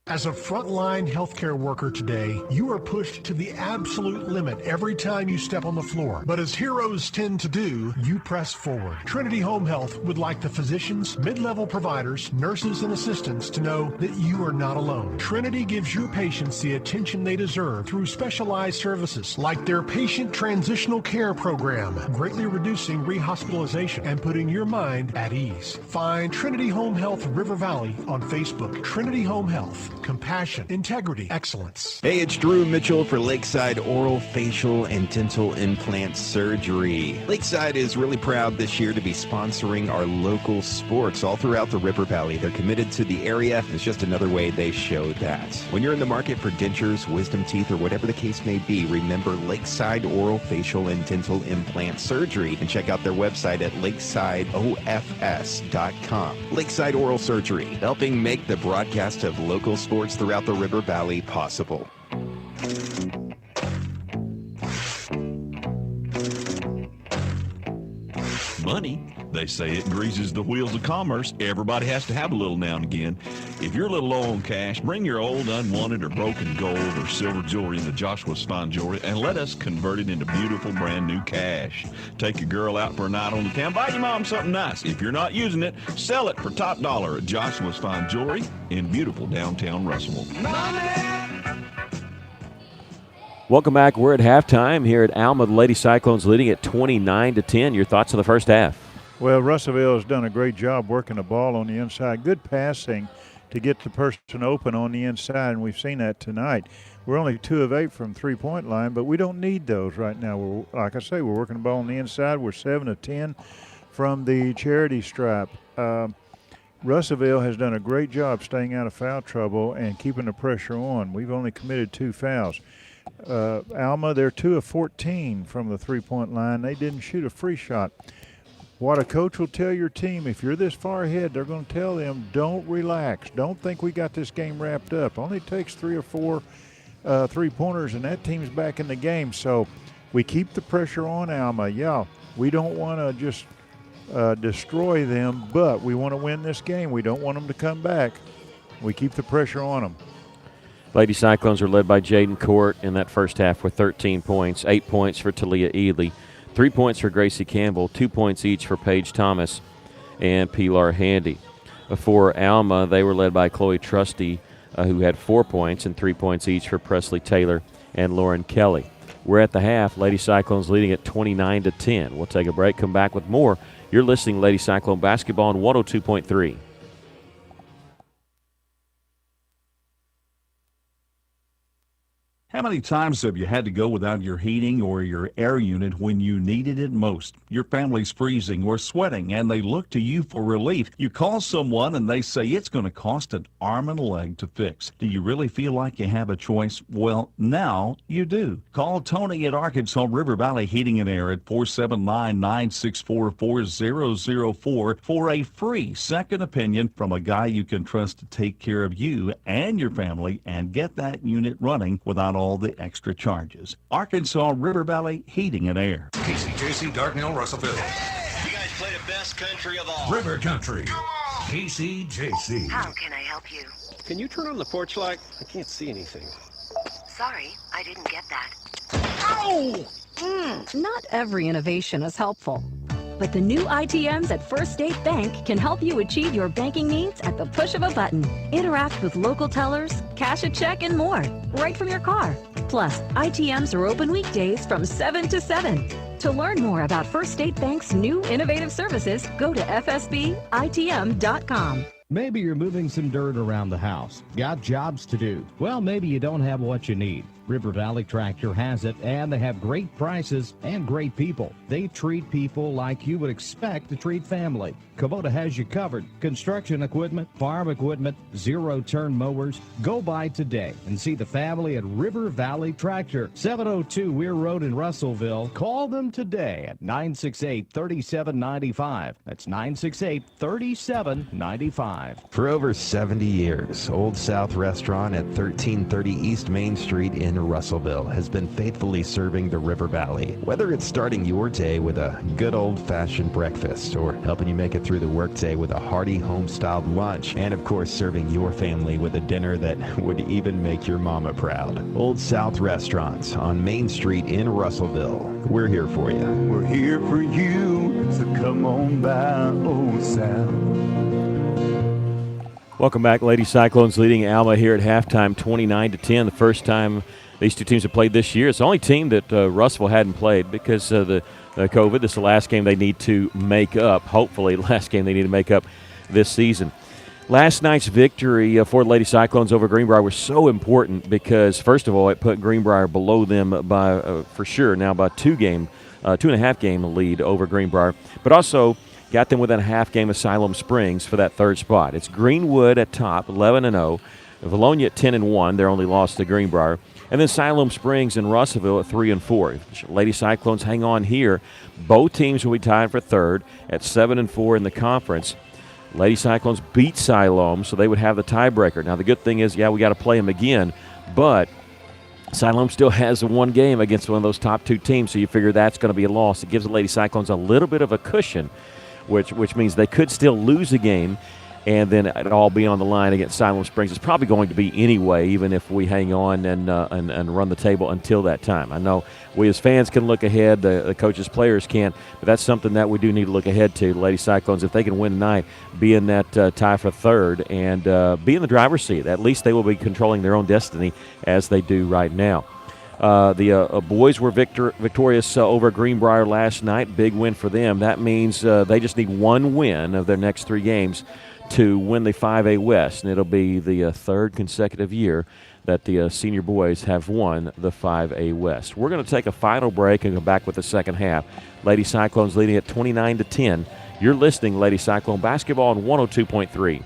As a frontline healthcare worker today, you are pushed to the absolute limit every time you step on the floor. But as heroes tend to do, you press forward. Trinity Home Health would like the physicians, mid-level providers, nurses, and assistants to know that you are not alone. Trinity gives your patients the attention they deserve through specialized services like their patient transitional care program, greatly reducing rehospitalization and putting your mind at ease. Find Trinity Home Health River Valley on Facebook. Trinity Home Health. Compassion, integrity, excellence. Hey, it's Drew Mitchell for Lakeside Oral, Facial, and Dental Implant Surgery. Lakeside is really proud this year to be sponsoring our local sports all throughout the River Valley. They're committed to the area. It's just another way they show that. When you're in the market for dentures, wisdom teeth, or whatever the case may be, remember Lakeside Oral, Facial, and Dental Implant Surgery, and check out their website at lakesideofs.com. Lakeside Oral Surgery, helping make the broadcast of local sports throughout the River Valley possible. Money, they say it greases the wheels of commerce. Everybody has to have a little now and again. If you're a little low on cash, bring your old, unwanted, or broken gold or silver jewelry into Joshua's Fine Jewelry and let us convert it into beautiful brand new cash. Take your girl out for a night on the town. Buy your mom something nice. If you're not using it, sell it for top dollar at Joshua's Fine Jewelry in beautiful downtown Russellville. Welcome back. We're at halftime here at Alma. The Lady Cyclones leading at 29-10. Your thoughts on the first half? Well, Russellville has done a great job working the ball on the inside. Good passing to get the person open on the inside, and we've seen that tonight. We're only 2 of 8 from three-point line, but we don't need those right now. Like I say, we're working the ball on the inside. We're 7 of 10 from the charity stripe. Russellville has done a great job staying out of foul trouble and keeping the pressure on. We've only committed 2 fouls. Alma, they're 2 of 14 from the three-point line. They didn't shoot a free shot. What a coach will tell your team, if you're this far ahead, they're going to tell them, don't relax. Don't think we got this game wrapped up. Only takes 3 or 4 three-pointers, and that team's back in the game. So we keep the pressure on Alma. Yeah, we don't want to just destroy them, but we want to win this game. We don't want them to come back. We keep the pressure on them. Lady Cyclones are led by Jaden Court in that first half with 13 points, 8 points for Talia Ely, 3 points for Gracie Campbell, 2 points each for Paige Thomas and Pilar Handy. For Alma, they were led by Chloe Trusty, who had 4 points and 3 points each for Presley Taylor and Lauren Kelly. We're at the half. Lady Cyclones leading at 29-10. We'll take a break, come back with more. You're listening to Lady Cyclone Basketball on 102.3. How many times have you had to go without your heating or your air unit when you needed it most? Your family's freezing or sweating and they look to you for relief. You call someone and they say it's going to cost an arm and a leg to fix. Do you really feel like you have a choice? Well, now you do. Call Tony at Arkansas River Valley Heating and Air at 479-964-4004 for a free second opinion from a guy you can trust to take care of you and your family and get that unit running without all the extra charges. Arkansas River Valley Heating and Air. KCJC, Dartnell, Russellville. You guys play the best country of all. River Country. KCJC. How can I help you? Can you turn on the porch light? I can't see anything. Sorry, I didn't get that. Ow! Not every innovation is helpful. But the new ITMs at First State Bank can help you achieve your banking needs at the push of a button. Interact with local tellers, cash a check, and more, right from your car. Plus, ITMs are open weekdays from 7 to 7. To learn more about First State Bank's new innovative services, go to fsbitm.com. Maybe you're moving some dirt around the house. Got jobs to do. Well, maybe you don't have what you need. River Valley Tractor has it, and they have great prices and great people. They treat people like you would expect to treat family. Kubota has you covered. Construction equipment, farm equipment, zero-turn mowers. Go by today and see the family at River Valley Tractor, 702 Weir Road in Russellville. Call them today at 968-3795. That's 968-3795. For over 70 years, Old South Restaurant at 1330 East Main Street in Russellville has been faithfully serving the River Valley. Whether it's starting your day with a good old-fashioned breakfast or helping you make it through the workday with a hearty home-styled lunch, and of course serving your family with a dinner that would even make your mama proud. Old South Restaurants on Main Street in Russellville. We're here for you. We're here for you, so come on by Old South. Welcome back. Lady Cyclones leading Alma here at halftime, 29-10. The first time these two teams have played this year. It's the only team that Russellville hadn't played because of the COVID. This is the last game they need to make up. Hopefully, last game they need to make up this season. Last night's victory for the Lady Cyclones over Greenbrier was so important because, first of all, it put Greenbrier below them by, for sure, now by 2.5 game lead over Greenbrier, but also got them within a half game of Siloam Springs for that third spot. It's Greenwood at top, 11-0. Valonia at 10-1, their only loss to Greenbrier. And then Siloam Springs and Russellville at 3-4. If Lady Cyclones hang on here, both teams will be tied for third at 7-4 in the conference. Lady Cyclones beat Siloam, so they would have the tiebreaker. Now, the good thing is, we got to play them again, but Siloam still has one game against one of those top two teams, so you figure that's going to be a loss. It gives the Lady Cyclones a little bit of a cushion, which means they could still lose a game, and then it'll all be on the line against Siloam Springs. It's probably going to be anyway, even if we hang on and run the table until that time. I know we as fans can look ahead, the coaches, players can't, but that's something that we do need to look ahead to. The Lady Cyclones, if they can win tonight, be in that tie for third and be in the driver's seat. At least they will be controlling their own destiny as they do right now. The boys were victorious over Greenbrier last night. Big win for them. That means they just need one win of their next three games to win the 5A West, and it'll be the third consecutive year that the senior boys have won the 5A West. We're going to take a final break and go back with the second half. Lady Cyclones leading at 29-10. You're listening, Lady Cyclone Basketball on 102.3.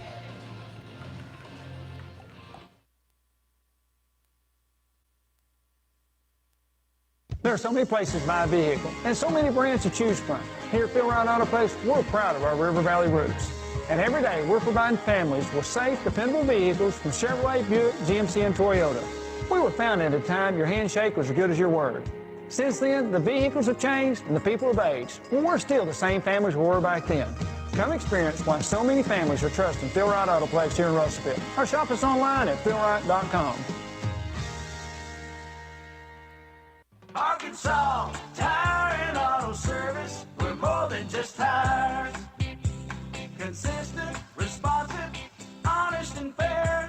There are so many places to buy a vehicle and so many brands to choose from. Here at Phil Wright Auto Place, we're proud of our River Valley roots. And every day, we're providing families with safe, dependable vehicles from Chevrolet, Buick, GMC, and Toyota. We were founded at a time your handshake was as good as your word. Since then, the vehicles have changed and the people have aged. Well, we're still the same families we were back then. Come experience why so many families are trusting Phil Wright Auto Place here in Russellville. Or shop us online at philwright.com. Arkansas Tire and Auto Service. We're more than just tires. Consistent, responsive, honest and fair.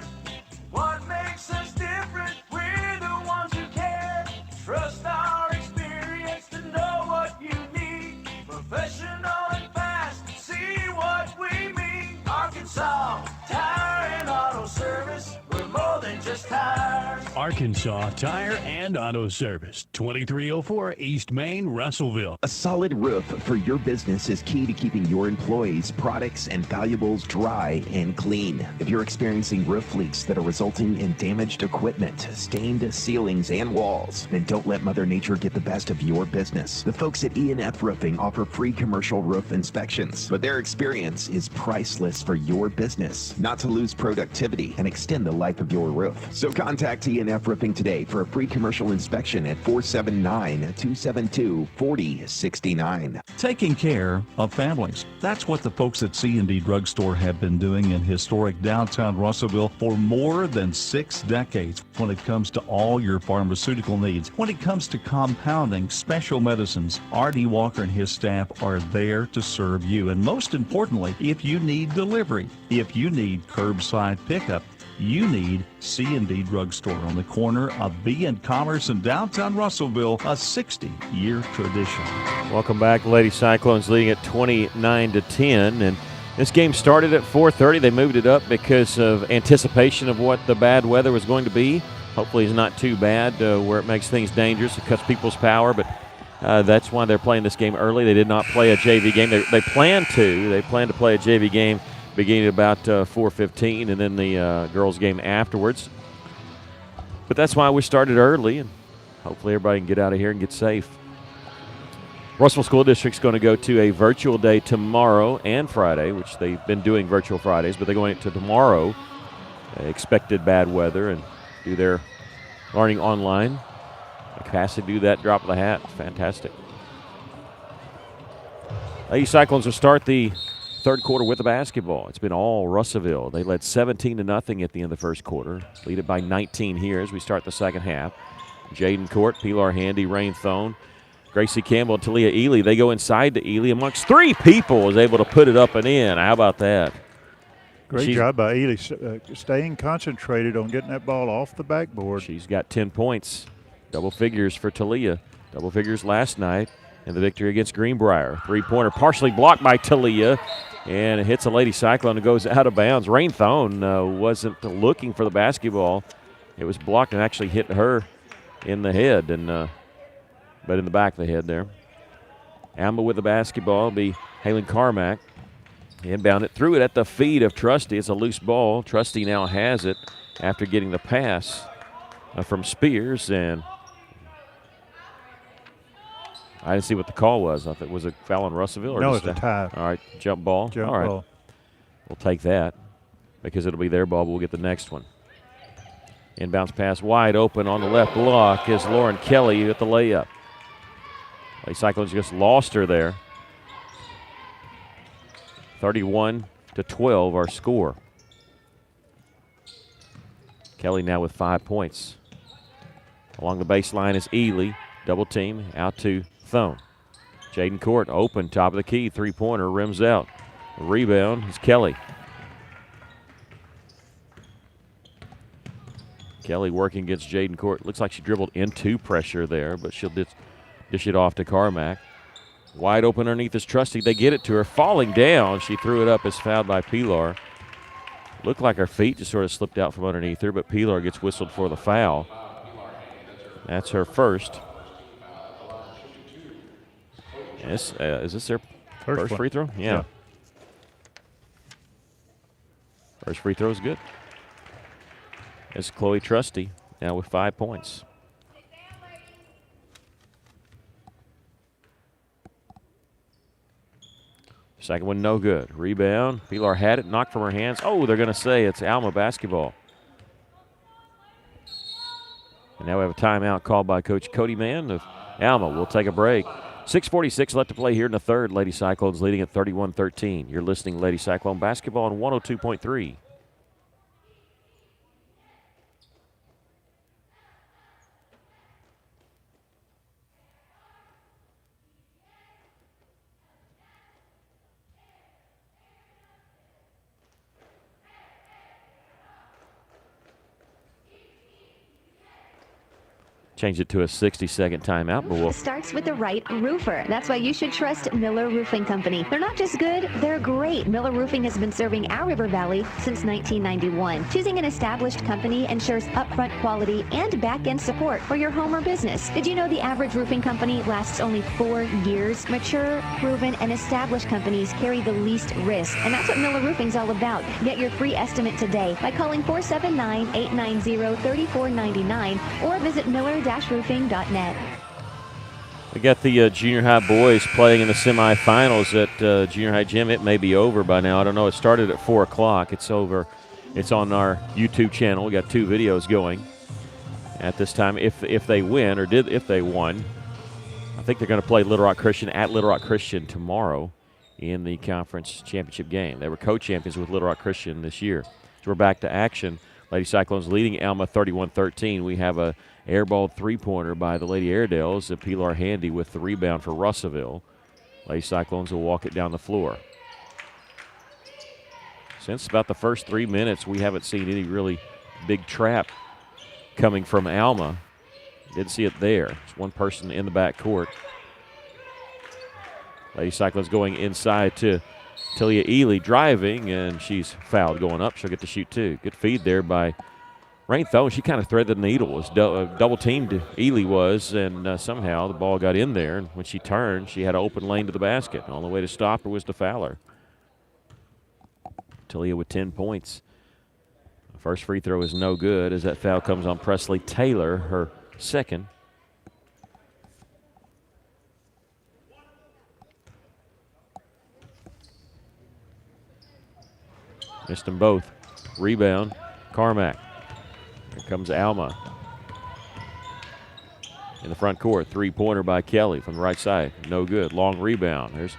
What makes us different? We're the ones who care. Trust our experience to know what you need. Professional and fast, see what we mean. Arkansas Tire and Auto Service. We're more than just tires. Arkansas Tire and Auto Service, 2304 East Main, Russellville. A solid roof for your business is key to keeping your employees, products, and valuables dry and clean. If you're experiencing roof leaks that are resulting in damaged equipment, stained ceilings, and walls, then don't let Mother Nature get the best of your business. The folks at E&F Roofing offer free commercial roof inspections, but their experience is priceless for your business, not to lose productivity and extend the life of your roof. So contact E&F Roofing today for a free commercial inspection at 479-272-4069. Taking care of families. That's what the folks at C&D Drugstore have been doing in historic downtown Russellville for more than 6 decades when it comes to all your pharmaceutical needs. When it comes to compounding, special medicines, R.D. Walker and his staff are there to serve you. And most importantly, if you need delivery, if you need curbside pickup, you need C&D Drugstore on the corner of B and Commerce in downtown Russellville, a 60-year tradition. Welcome back. Lady Cyclones leading at 29-10, and this game started at 4:30. They moved it up because of anticipation of what the bad weather was going to be. Hopefully it's not too bad where it makes things dangerous. It cuts people's power, but that's why they're playing this game early. They did not play a JV game. They plan to. They plan to play a JV game beginning at about 4:15, and then the girls' game afterwards. But that's why we started early, and hopefully everybody can get out of here and get safe. Russell School District's going to go to a virtual day tomorrow and Friday, which they've been doing virtual Fridays, but they're going to tomorrow, expected bad weather, and do their learning online. Capacity to do that, drop of the hat, fantastic. Lady Cyclones will start the third quarter with the basketball. It's been all Russellville. They led 17-0 at the end of the first quarter. Lead it by 19 here as we start the second half. Jaden Court, Pilar Handy, Rain Thone, Gracie Campbell, and Talia Ely. They go inside to Ely. Amongst 3 people is able to put it up and in. How about that? Great job by Ely, staying concentrated on getting that ball off the backboard. She's got 10 points. Double figures for Talia. Double figures last night in the victory against Greenbrier. 3-pointer partially blocked by Talia, and it hits a Lady Cyclone and goes out of bounds. Rain Thone wasn't looking for the basketball. It was blocked and actually hit her in the head, but in the back of the head there. Alma with the basketball will be Halen Carmack. Inbound it, threw it at the feet of Trusty. It's a loose ball. Trusty now has it after getting the pass from Spears, and I didn't see what the call was. I thought, was it foul on Russellville? Or no, just it's a tie. All right, jump ball. Jump all right. ball. We'll take that because it'll be their ball, but we'll get the next one. Inbounds pass wide open on the left block is Lauren Kelly at the layup. Lady Cyclones just lost her there. 31-12 our score. Kelly now with 5 points. Along the baseline is Ely. Double team out to Thone. Jaden Court open, top of the key. 3-pointer rims out. Rebound is Kelly. Kelly working against Jaden Court. Looks like she dribbled into pressure there, but she'll dish it off to Carmack. Wide open underneath is Trusty. They get it to her. Falling down, she threw it up as fouled by Pilar. Looked like her feet just sort of slipped out from underneath her, but Pilar gets whistled for the foul. That's her first. Yes, is this their first free throw? Yeah. First free throw is good. It's Chloe Trusty now with 5 points. Second one no good. Rebound. Pilar had it, knocked from her hands. Oh, they're going to say it's Alma basketball. And now we have a timeout called by Coach Cody Mann of Alma. We'll take a break. 6:46 left to play here in the third. Lady Cyclones leading at 31-13. You're listening to Lady Cyclone basketball on 102.3. change it to a 60-second timeout, but we'll Starts with the right roofer. That's why you should trust Miller Roofing Company. They're not just good, they're great. Miller Roofing has been serving our River Valley since 1991. Choosing an established company ensures upfront quality and back-end support for your home or business. Did you know the average roofing company lasts only 4 years? Mature, proven, and established companies carry the least risk, and that's what Miller Roofing's all about. Get your free estimate today by calling 479-890-3499 or visit miller-roofing.net. We got the junior high boys playing in the semifinals at junior high gym. It may be over by now. I don't know. It started at 4 o'clock. It's over. It's on our YouTube channel. We got 2 videos going at this time. If they win, or if they won, I think they're going to play Little Rock Christian at Little Rock Christian tomorrow in the conference championship game. They were co-champions with Little Rock Christian this year. So we're back to action. Lady Cyclones leading Alma 31-13. We have a airball three-pointer by the Lady Airedales. Pilar Handy with the rebound for Russellville. Lady Cyclones will walk it down the floor. Since about the first 3 minutes, we haven't seen any really big trap coming from Alma. Didn't see it there. There's one person in the back court. Lady Cyclones going inside to Talia Ely driving, and she's fouled going up. She'll get to shoot 2. Good feed there by Rain Thone. She kind of threaded the needle. Was double-teamed, Ely was, and somehow the ball got in there. And when she turned, she had an open lane to the basket. The only way to stop her was to foul her. Talia with 10 points. The first free throw is no good as that foul comes on Presley Taylor, her second. Missed them both. Rebound, Carmack. Here comes Alma. In the front court, three-pointer by Kelly from the right side. No good. Long rebound. There's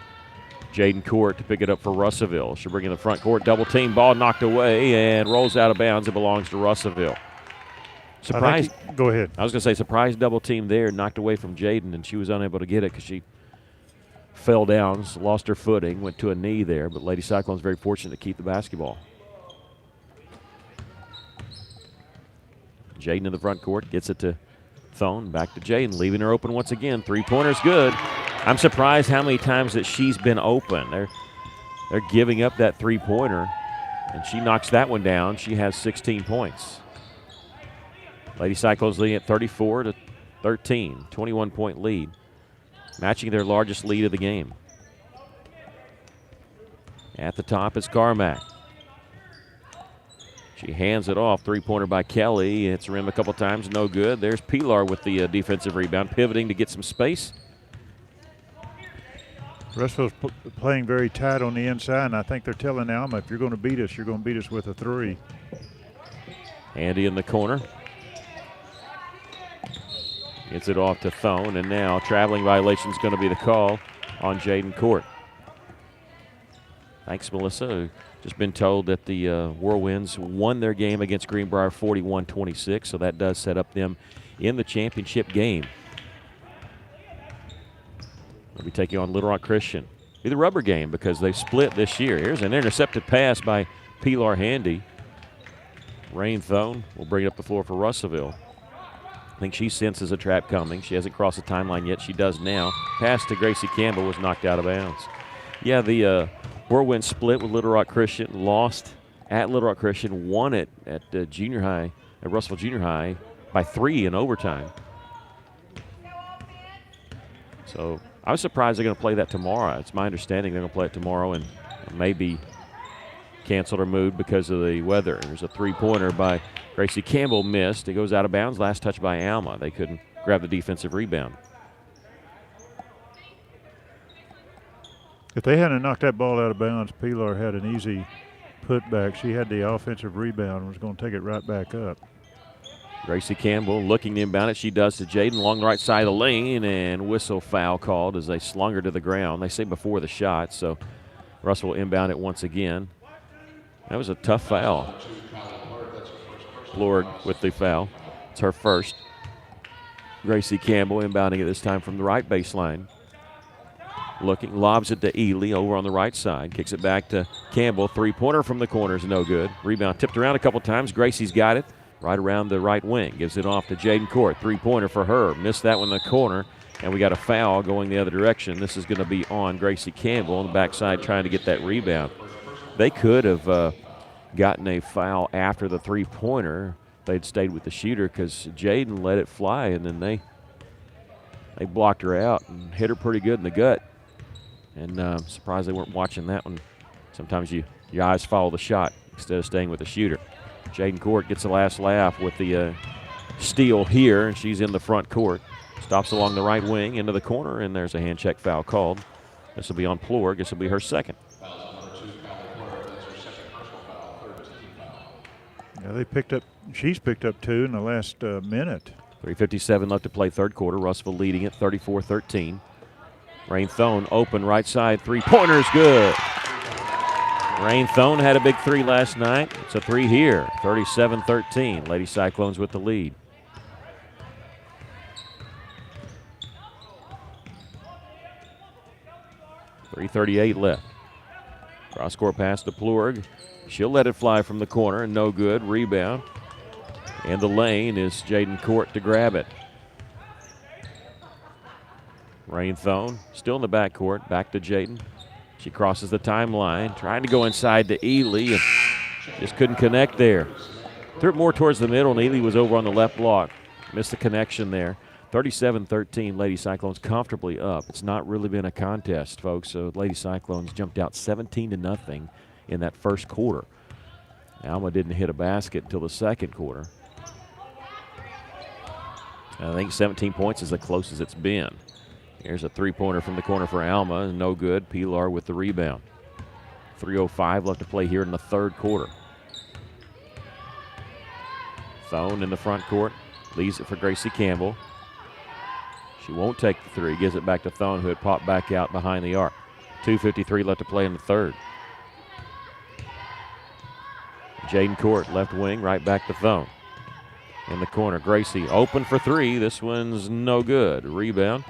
Jaden Court to pick it up for Russellville. She'll bring in the front court. Double team. Ball knocked away and rolls out of bounds. It belongs to Russellville. Surprise. Go ahead. I was going to say surprise double team there. Knocked away from Jaden, and she was unable to get it because she fell down, lost her footing, went to a knee there. But Lady Cyclones very fortunate to keep the basketball. Jaden in the front court gets it to Thone. Back to Jaden, leaving her open once again. Three-pointer's good. I'm surprised how many times that she's been open. They're giving up that three-pointer, and she knocks that one down. She has 16 points. Lady Cyclones leading at 34-13, 21-point lead, matching their largest lead of the game. At the top is Carmack. She hands it off. Three-pointer by Kelly. Hits rim a couple times. No good. There's Pilar with the defensive rebound, pivoting to get some space. Russell's playing very tight on the inside, and I think they're telling Alma, if you're going to beat us, you're going to beat us with a 3. Andy in the corner. Gets it off to Thone, and now traveling violation is going to be the call on Jaden Court. Thanks, Melissa. Just been told that the Whirlwinds won their game against Greenbrier 41-26, so that does set up them in the championship game. They'll be taking on Little Rock Christian. Be the rubber game because they split this year. Here's an intercepted pass by Pilar Handy. Rain Thone will bring it up the floor for Russellville. I think she senses a trap coming. She hasn't crossed the timeline yet. She does now. Pass to Gracie Campbell was knocked out of bounds. Yeah, the Whirlwind split with Little Rock Christian, lost at Little Rock Christian, won it at junior high, at Russellville Junior High by 3 in overtime. So I was surprised they're going to play that tomorrow. It's my understanding they're going to play it tomorrow and maybe canceled or moved because of the weather. There's a three-pointer by Gracie Campbell, missed. It goes out of bounds. Last touch by Alma. They couldn't grab the defensive rebound. If they hadn't knocked that ball out of bounds, Pilar had an easy putback. She had the offensive rebound and was going to take it right back up. Gracie Campbell looking to inbound it. She does to Jaden along the right side of the lane, and whistle foul called as they slung her to the ground. They say before the shot, so Russell will inbound it once again. That was a tough foul. Lord with the foul. It's her first. Gracie Campbell inbounding it this time from the right baseline. Looking, lobs it to Ely over on the right side. Kicks it back to Campbell. Three-pointer from the corner is no good. Rebound tipped around a couple times. Gracie's got it. right around the right wing. Gives it off to Jaden Court. Three-pointer for her. Missed that one in the corner, and we got a foul going the other direction. This is going to be on Gracie Campbell on the backside trying to get that rebound. They could have gotten a foul after the three-pointer. They'd stayed with the shooter because Jaden let it fly, and then they blocked her out and hit her pretty good in the gut. And I'm surprised they weren't watching that one. Sometimes your eyes follow the shot instead of staying with the shooter. Jaden Court gets the last laugh with the steal here, and she's in the front court. Stops along the right wing into the corner, and there's a hand check foul called. This will be on Plur. Guess it'll be her second. Yeah, she's picked up 2 in the last minute. 3:57 left to play third quarter. Russellville leading it 34-13. Rain Thone open right side. Three-pointer is good. Rain Thone had a big three last night. It's a three here. 37-13. Lady Cyclones with the lead. .338 left. Cross-court pass to Plurg. She'll let it fly from the corner, and no good. Rebound. And the lane is Jaden Court to grab it. Rain Thone still in the backcourt. Back to Jaden. She crosses the timeline, trying to go inside to Ely, and just couldn't connect there. Threw it more towards the middle, and Ely was over on the left block. Missed the connection there. 37-13, Lady Cyclones comfortably up. It's not really been a contest, folks. So Lady Cyclones jumped out 17-0 in that first quarter. Alma didn't hit a basket until the second quarter. I think 17 points is the closest it's been. Here's a three-pointer from the corner for Alma, no good. Pilar with the rebound. 3:05 left to play here in the third quarter. Thone in the front court, leaves it for Gracie Campbell. She won't take the three, gives it back to Thone, who had popped back out behind the arc. 2:53 left to play in the third. Jaden Court, left wing, right back to Thone. In the corner, Gracie open for three. This one's no good. Rebound.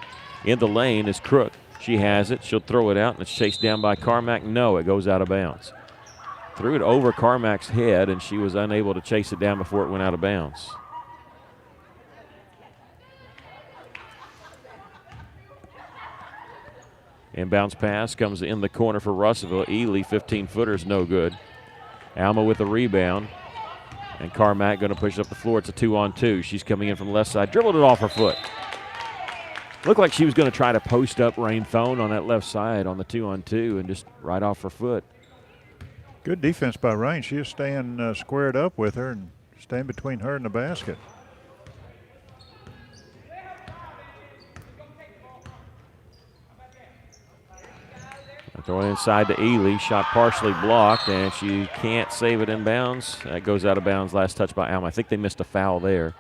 In the lane is Crook. She has it. She'll throw it out, and it's chased down by Carmack. No, it goes out of bounds. Threw it over Carmack's head, and she was unable to chase it down before it went out of bounds. Inbounds pass comes in the corner for Russellville. Ely, 15-footer's no good. Alma with the rebound. And Carmack going to push up the floor. It's a 2-on-2. She's coming in from the left side. Dribbled it off her foot. Looked like she was going to try to post up Rain Thone on that left side on the 2-on-2 and just right off her foot. Good defense by Rain. She was staying squared up with her and staying between her and the basket. Throw it inside to Ely. Shot partially blocked, and she can't save it in bounds. That goes out of bounds. Last touch by Alma. I think they missed a foul there.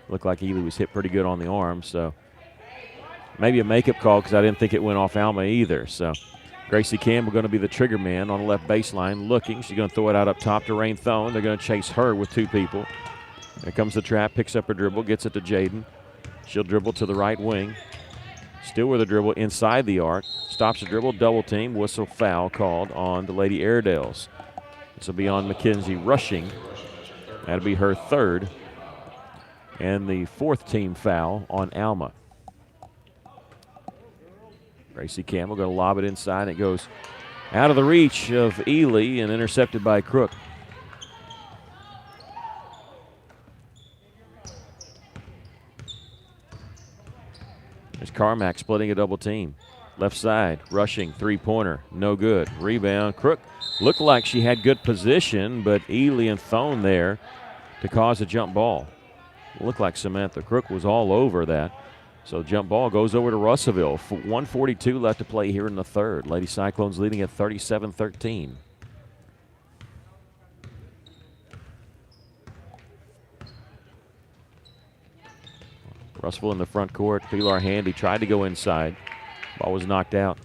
Looked like Ely was hit pretty good on the arm, so maybe a makeup call because I didn't think it went off Alma either. So Gracie Campbell going to be the trigger man on the left baseline looking. She's going to throw it out up top to Rain Thone. They're going to chase her with two people. There comes the trap, picks up her dribble, gets it to Jaden. She'll dribble to the right wing. Still with a dribble inside the arc. Stops the dribble, double team, whistle foul called on the Lady Airedales. This will be on Mackenzie Rushing. That'll be her third. And the fourth team foul on Alma. Gracie Campbell going to lob it inside. It goes out of the reach of Ely and intercepted by Crook. There's Carmack splitting a double team. Left side, Rushing, three-pointer, no good. Rebound, Crook looked like she had good position, but Ely and Thone there to cause a jump ball. Looked like Samantha Crook was all over that. So jump ball goes over to Russellville. 1:42 left to play here in the third. Lady Cyclones leading at 37-13. Russellville in the front court. Pilar Handy tried to go inside. Ball was knocked out.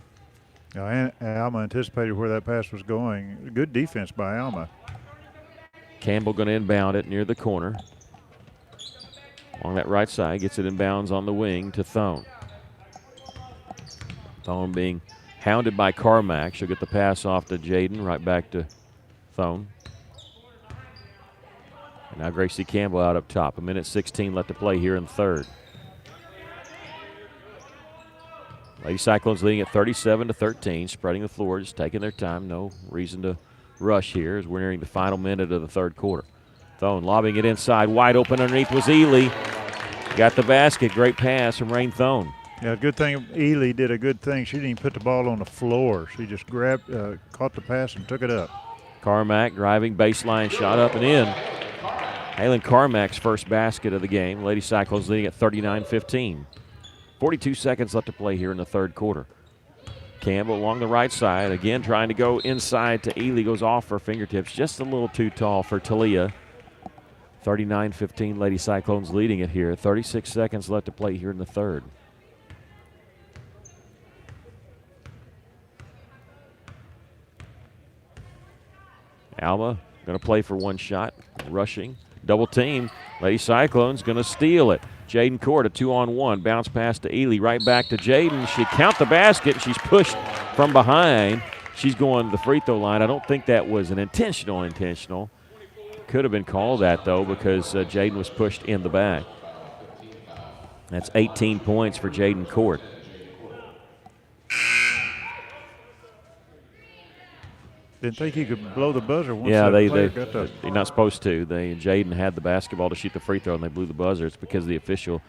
Now, Alma anticipated where that pass was going. Good defense by Alma. Campbell going to inbound it near the corner. On that right side, gets it inbounds on the wing to Thone. Thone being hounded by Carmack. She'll get the pass off to Jaden, right back to Thone. Now Gracie Campbell out up top. 1:16 left to play here in the third. Lady Cyclones leading at 37-13, spreading the floor, just taking their time. No reason to rush here as we're nearing the final minute of the third quarter. Thone lobbing it inside, wide open underneath was Ely. Got the basket, great pass from Rain Thone. Yeah, good thing Ely did a good thing. She didn't even put the ball on the floor. She just grabbed, caught the pass and took it up. Carmack driving baseline, shot up and in. Halen Carmack's first basket of the game. Lady Cyclones leading at 39-15. 42 seconds left to play here in the third quarter. Campbell along the right side, again trying to go inside to Ely, goes off her fingertips, just a little too tall for Talia. 39-15, Lady Cyclones leading it here. 36 seconds left to play here in the third. Alma going to play for one shot, rushing, double team. Lady Cyclones going to steal it. Jaden Court, a 2-on-1, bounce pass to Ely, right back to Jaden. She count the basket, and she's pushed from behind. She's going to the free throw line. I don't think that was an intentional. Could have been called that, though, because Jaden was pushed in the back. That's 18 points for Jaden Court. Didn't think he could blow the buzzer once they're not supposed to. Jaden had the basketball to shoot the free throw, and they blew the buzzer. It's because the official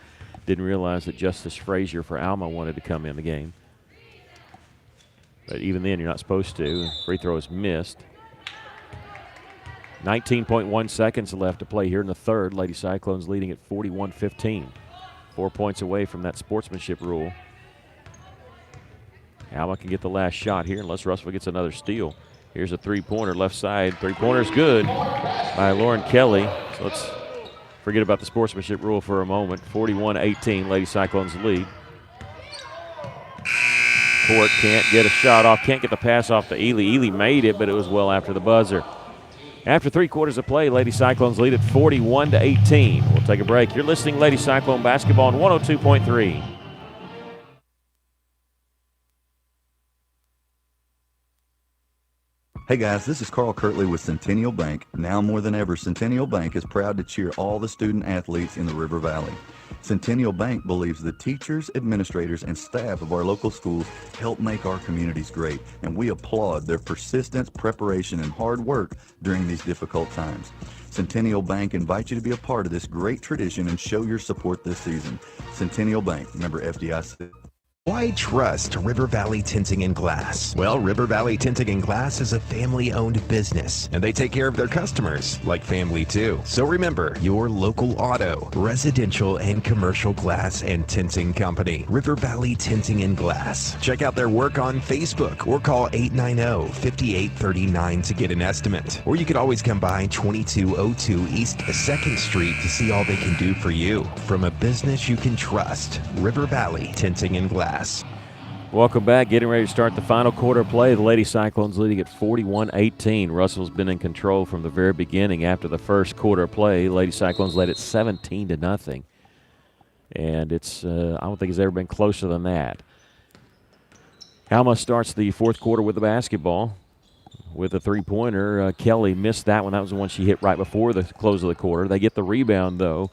didn't realize that Justice Frazier for Alma wanted to come in the game. But even then, you're not supposed to. Free throw is missed. 19.1 seconds left to play here in the third. Lady Cyclones leading at 41-15. 4 points away from that sportsmanship rule. Alma can get the last shot here unless Russell gets another steal. Here's a three-pointer, left side. Three-pointer's good by Lauren Kelly. So let's forget about the sportsmanship rule for a moment. 41-18, Lady Cyclones lead. Court can't get a shot off, can't get the pass off to Ely. Ely made it, but it was well after the buzzer. After 3 quarters of play, Lady Cyclones lead at 41-18. We'll take a break. You're listening to Lady Cyclone Basketball on 102.3. Hey guys, this is Carl Kirtley with Centennial Bank. Now more than ever, Centennial Bank is proud to cheer all the student athletes in the River Valley. Centennial Bank believes the teachers, administrators, and staff of our local schools help make our communities great, and we applaud their persistence, preparation, and hard work during these difficult times. Centennial Bank invites you to be a part of this great tradition and show your support this season. Centennial Bank, member FDIC. Why trust River Valley Tinting and Glass? Well, River Valley Tinting and Glass is a family-owned business, and they take care of their customers like family too. So remember, your local auto, residential, and commercial glass and tinting company, River Valley Tinting and Glass. Check out their work on Facebook or call 890-5839 to get an estimate. Or you could always come by 2202 East 2nd Street to see all they can do for you. From a business you can trust, River Valley Tinting and Glass. Welcome back. Getting ready to start the final quarter play. The Lady Cyclones leading at 41-18. Russell's been in control from the very beginning. After the first quarter play, Lady Cyclones led it 17-0. And it's I don't think it's ever been closer than that. Alma starts the fourth quarter with the basketball with a three-pointer. Kelly missed that one. That was the one she hit right before the close of the quarter. They get the rebound, though.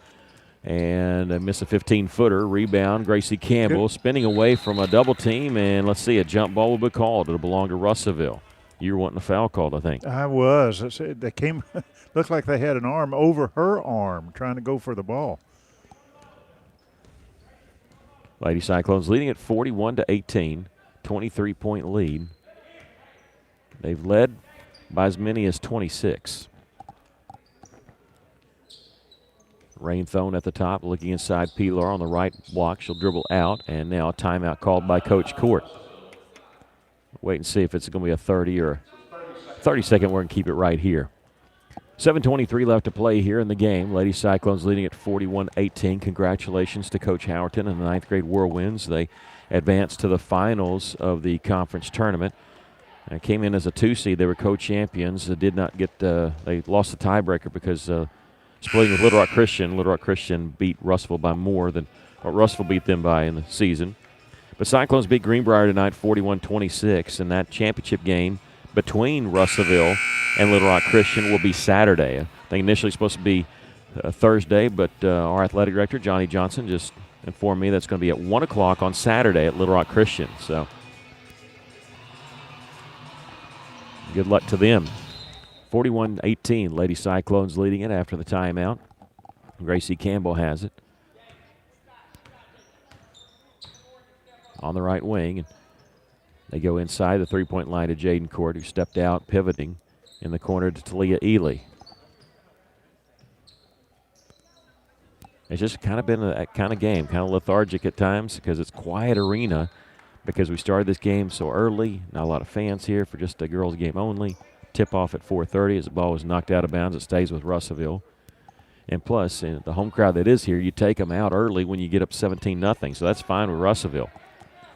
And miss a 15-footer. Rebound, Gracie Campbell spinning away from a double team. And let's see, a jump ball will be called. It'll belong to Russellville. You were wanting a foul called, I think. I was. They came, looked like they had an arm over her arm trying to go for the ball. Lady Cyclones leading at 41-18, 23-point lead. They've led by as many as 26. Rain Thone at the top, looking inside Pilar on the right block. She'll dribble out, and now a timeout called by Coach Court. Wait and see if it's going to be a 30 or 30-second. We're going to keep it right here. 7:23 left to play here in the game. Lady Cyclones leading at 41-18. Congratulations to Coach Howerton and the 9th grade Whirlwinds. They advanced to the finals of the conference tournament. Came in as a 2 seed. They were co-champions. They did not get. They lost the tiebreaker because. Splitting with Little Rock Christian. Little Rock Christian beat Russellville by more than what Russellville beat them by in the season. But Cyclones beat Greenbrier tonight 41-26, and that championship game between Russellville and Little Rock Christian will be Saturday. I think initially supposed to be Thursday, but our athletic director, Johnny Johnson, just informed me that's going to be at 1 o'clock on Saturday at Little Rock Christian. So good luck to them. 41-18, Lady Cyclones leading it after the timeout. Gracie Campbell has it on the right wing. And they go inside the three-point line to Jaden Court, who stepped out, pivoting in the corner to Talia Ely. It's just kind of been that kind of game, kind of lethargic at times because it's quiet arena because we started this game so early. Not a lot of fans here for just a girls' game only. Tip-off at 4:30 as the ball was knocked out of bounds. It stays with Russellville. And plus, the home crowd that is here, you take them out early when you get up 17-0, so that's fine with Russellville.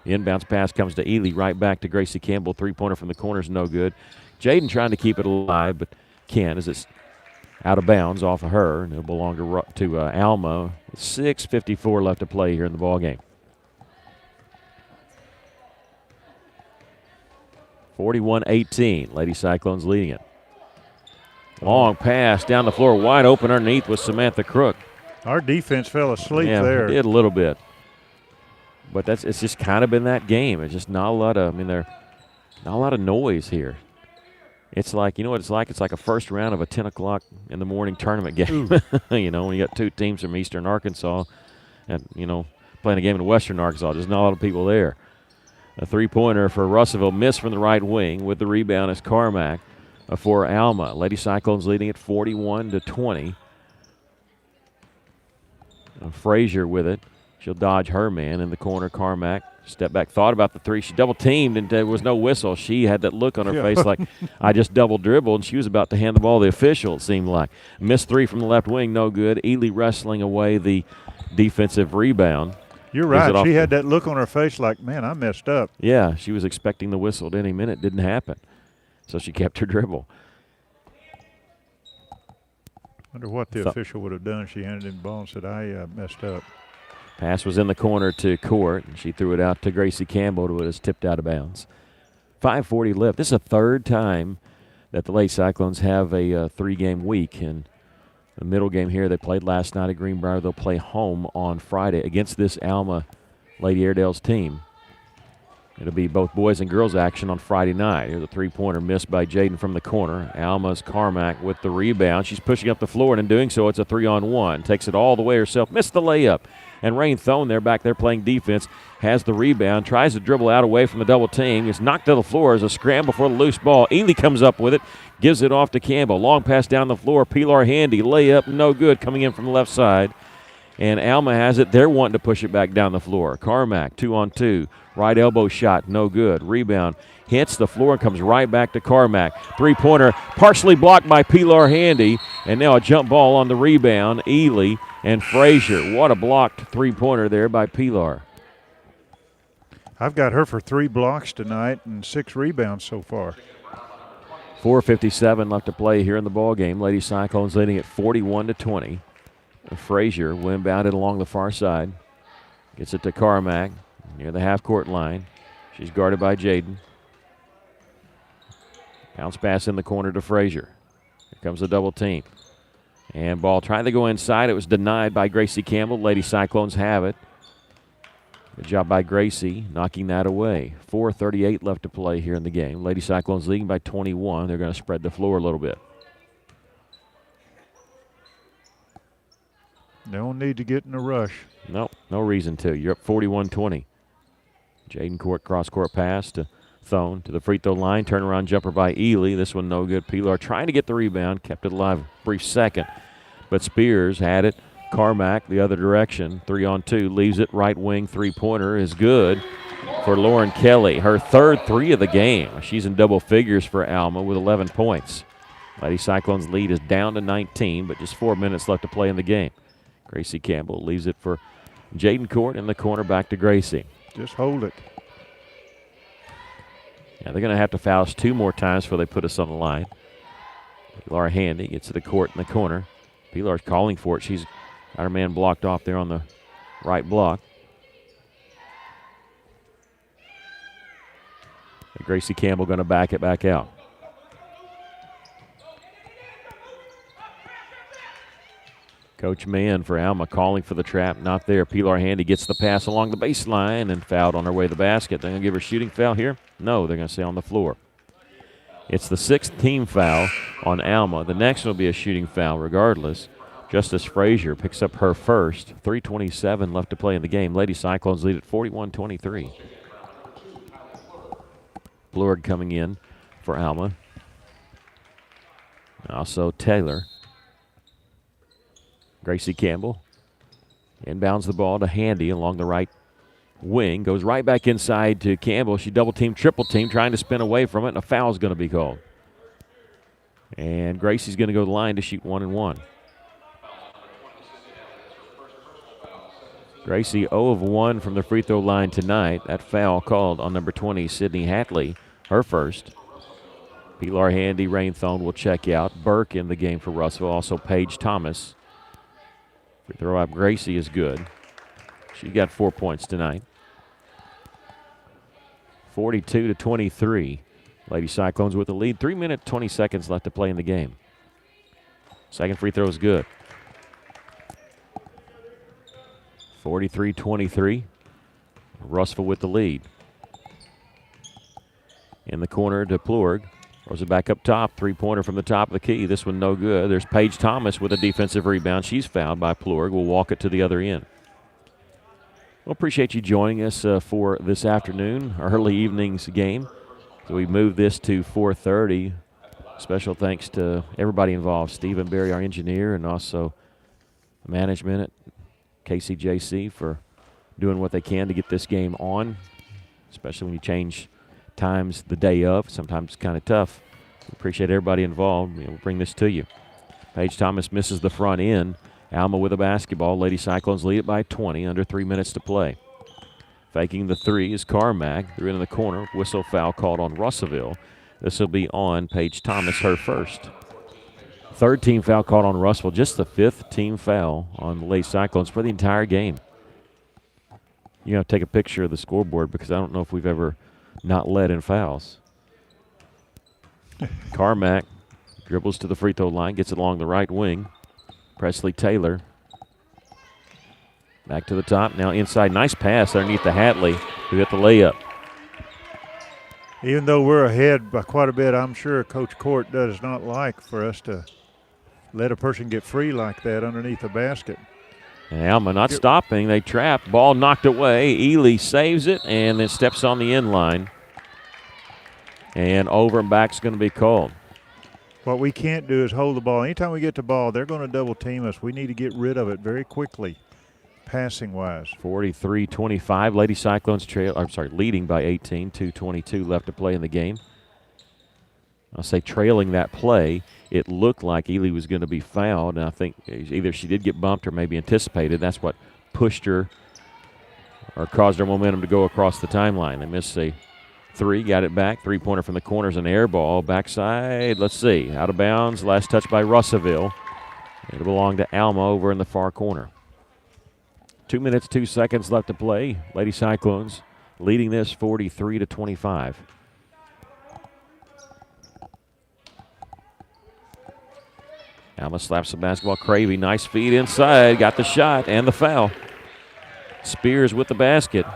The inbounds pass comes to Ely, right back to Gracie Campbell. Three-pointer from the corner is no good. Jaden trying to keep it alive, but can't as it's out of bounds off of her, and it'll belong to Alma. 6:54 left to play here in the ballgame. 41-18, Lady Cyclones leading it. Long pass down the floor, wide open underneath with Samantha Crook. Our defense fell asleep there. there. It did a little bit. But it's just kind of been that game. It's just not a lot of, there's not a lot of noise here. It's like, you know what it's like? It's like a first round of a 10 o'clock in the morning tournament game. When you got two teams from eastern Arkansas and, playing a game in western Arkansas. There's not a lot of people there. A three-pointer for Russellville, missed from the right wing. With the rebound is Carmack for Alma. Lady Cyclones leading at 41-20. Frazier with it. She'll dodge her man in the corner. Carmack, step back, thought about the three. She double-teamed, and there was no whistle. She had that look on her face like, I just double-dribbled, and she was about to hand the ball to the official, it seemed like. Missed three from the left wing, no good. Ely wrestling away the defensive rebound. You're right. She had that look on her face like, man, I messed up. Yeah, she was expecting the whistle at any minute. Didn't happen. So she kept her dribble. Wonder what the official would have done if she handed him the ball and said, I messed up. Pass was in the corner to Court, and she threw it out to Gracie Campbell, who was tipped out of bounds. 5:40 left. This is the third time that the Lady Cyclones have a three-game week. And the middle game here, they played last night at Greenbrier. They'll play home on Friday against this Alma Lady Airedales team. It'll be both boys and girls action on Friday night. Here's a three-pointer missed by Jaden from the corner. Alma's Carmack with the rebound. She's pushing up the floor, and in doing so, it's a 3-on-1. Takes it all the way herself. Missed the layup. And Rain Thone there back there playing defense has the rebound. Tries to dribble out away from the double team. It's knocked to the floor as a scramble for the loose ball. Ely comes up with it. Gives it off to Campbell. Long pass down the floor. Pilar Handy. Layup no good coming in from the left side. And Alma has it. They're wanting to push it back down the floor. Carmack, 2-on-2. Right elbow shot, no good. Rebound hits the floor and comes right back to Carmack. Three-pointer partially blocked by Pilar Handy. And now a jump ball on the rebound. Ely and Frazier. What a blocked three-pointer there by Pilar. I've got her for 3 blocks tonight and 6 rebounds so far. 4:57 left to play here in the ball game. Lady Cyclones leading at 41-20. Frazier inbounded along the far side. Gets it to Carmack near the half-court line. She's guarded by Jaden. Bounce pass in the corner to Frazier. Here comes the double team. And ball trying to go inside. It was denied by Gracie Campbell. Lady Cyclones have it. Good job by Gracie knocking that away. 4:38 left to play here in the game. Lady Cyclones leading by 21. They're going to spread the floor a little bit. No need to get in a rush. Nope, no reason to. You're up 41-20. Jaden Court cross-court pass to Thone to the free throw line. Turnaround jumper by Ely. This one no good. Pilar trying to get the rebound. Kept it alive a brief second. But Spears had it. Carmack the other direction. 3-on-2. Leaves it. Right wing three-pointer is good for Lauren Kelly. Her third three of the game. She's in double figures for Alma with 11 points. Lady Cyclones lead is down to 19, but just 4 minutes left to play in the game. Gracie Campbell leaves it for Jaden Court in the corner, back to Gracie. Just hold it. Yeah, they're going to have to foul us 2 more times before they put us on the line. Pilar Handy gets to the court in the corner. Pilar's calling for it. She's got her man blocked off there on the right block. And Gracie Campbell going to back it back out. Coach Mann for Alma calling for the trap. Not there. Pilar Handy gets the pass along the baseline and fouled on her way to the basket. They're going to give her a shooting foul here? No, they're going to say on the floor. It's the 6th team foul on Alma. The next one will be a shooting foul regardless. Justice Frazier picks up her first. 3:27 left to play in the game. Lady Cyclones lead at 41-23. Blurg coming in for Alma. Also Taylor. Gracie Campbell inbounds the ball to Handy along the right wing. Goes right back inside to Campbell. She double-teamed, triple-teamed, trying to spin away from it, and a foul's going to be called. And Gracie's going to go to the line to shoot 1-1. Gracie 0 of 1 from the free throw line tonight. That foul called on number 20, Sydney Hatley, her first. Pilar Handy, Rainthone will check out. Burke in the game for Russell. Also Paige Thomas. Free throw up Gracie is good. She got 4 points tonight. 42-23. Lady Cyclones with the lead. 3 minutes, 20 seconds left to play in the game. Second free throw is good. 43-23. Russell with the lead. In the corner to Plurg. Throws it back up top. Three-pointer from the top of the key. This one no good. There's Paige Thomas with a defensive rebound. She's fouled by Plurg. We'll walk it to the other end. Well, appreciate you joining us for this afternoon, early evening's game. So we moved this to 4:30. Special thanks to everybody involved. Stephen Berry, our engineer, and also management at KCJC for doing what they can to get this game on, especially when you change times the day of. Sometimes it's kind of tough. We appreciate everybody involved. We'll bring this to you. Paige Thomas misses the front end. Alma with a basketball. Lady Cyclones lead it by 20, under 3 minutes to play. Faking the three is Carmack. They're in the corner. Whistle foul called on Russellville. This will be on Paige Thomas, her first. Third team foul called on Russellville. Just the 5th team foul on the Lady Cyclones for the entire game. You have to take a picture of the scoreboard because I don't know if we've ever not led in fouls. Carmack dribbles to the free throw line, gets it along the right wing. Presley Taylor back to the top. Now inside, nice pass underneath the Hatley, who hit the layup. Even though we're ahead by quite a bit, I'm sure Coach Court does not like for us to let a person get free like that underneath the basket. And Alma not stopping. They trap. Ball knocked away. Ely saves it and then steps on the end line. And over and back's going to be called. What we can't do is hold the ball. Anytime we get the ball, they're going to double team us. We need to get rid of it very quickly, passing-wise. 43-25. Lady Cyclones leading by 18. 2:22 left to play in the game. I'll say trailing that play, it looked like Ely was going to be fouled, and I think either she did get bumped or maybe anticipated. That's what pushed her or caused her momentum to go across the timeline. They missed a three, got it back. Three-pointer from the corners, an air ball. Backside, let's see, out of bounds. Last touch by Russellville. It'll belong to Alma over in the far corner. 2 minutes, 2 seconds left to play. Lady Cyclones leading this 43-25. Alma slaps the basketball. Cravey, nice feed inside. Got the shot and the foul. Spears with the basket.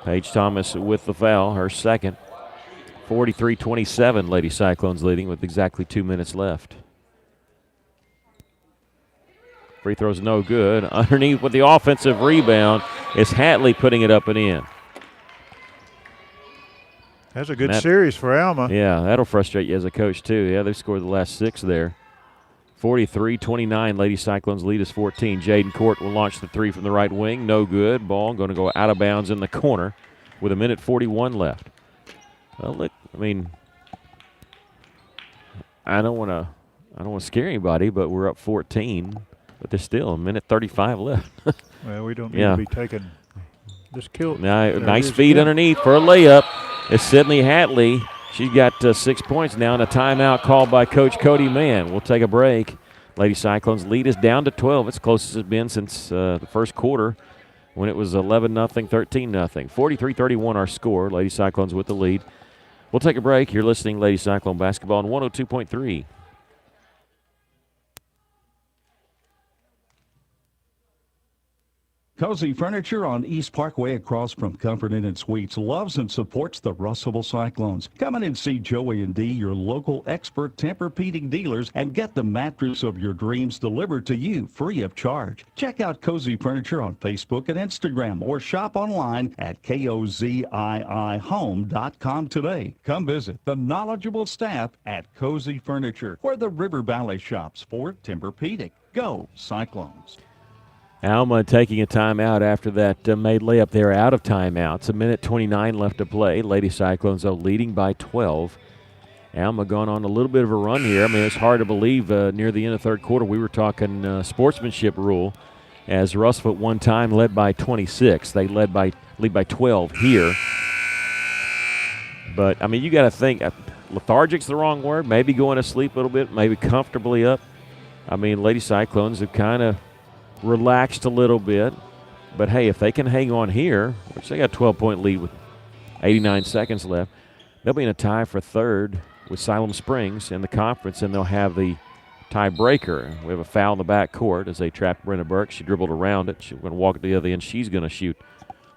Paige Thomas with the foul, her second. 43-27, Lady Cyclones leading with exactly 2 minutes left. Free throw's no good. Underneath with the offensive rebound is Hatley putting it up and in. That's a good series for Alma. Yeah, that'll frustrate you as a coach, too. Yeah, they've scored the last 6 there. 43-29, Lady Cyclones lead is 14. Jaden Court will launch the three from the right wing. No good. Ball going to go out of bounds in the corner with 1:41 left. Well, look, I mean, I don't want to scare anybody, but we're up 14. But there's still 1:35 left. Well, we don't need to be taking this kill. Nice feed underneath for a layup. It's Sydney Hatley. She's got 6 points now and a timeout called by Coach Cody Mann. We'll take a break. Lady Cyclones lead is down to 12. It's close as it's been since the first quarter when it was 11-0, 13-0. 43-31 our score. Lady Cyclones with the lead. We'll take a break. You're listening to Lady Cyclone Basketball on 102.3. Cozy Furniture on East Parkway across from Comfort Inn and Suites loves and supports the Russellville Cyclones. Come in and see Joey and Dee, your local expert Tempur-Pedic dealers, and get the mattress of your dreams delivered to you free of charge. Check out Cozy Furniture on Facebook and Instagram or shop online at koziihome.com today. Come visit the knowledgeable staff at Cozy Furniture, where the River Valley shops for Tempur-Pedic. Go Cyclones. Alma taking a timeout after that made layup there out of timeouts. A minute 29 left to play. Lady Cyclones, though, leading by 12. Alma going on a little bit of a run here. I mean, it's hard to believe near the end of third quarter we were talking sportsmanship rule, as Russell at one time led by 26. They lead by 12 here. But, I mean, you got to think, lethargic's the wrong word, maybe going to sleep a little bit, maybe comfortably up. I mean, Lady Cyclones have kind of relaxed a little bit, but hey, if they can hang on here, which they got a 12-point lead with 89 seconds left, they'll be in a tie for third with Siloam Springs in the conference, and they'll have the tiebreaker. We have a foul in the back court as they trapped Brenna Burke. She dribbled around it. She's going to walk it to the other end. She's going to shoot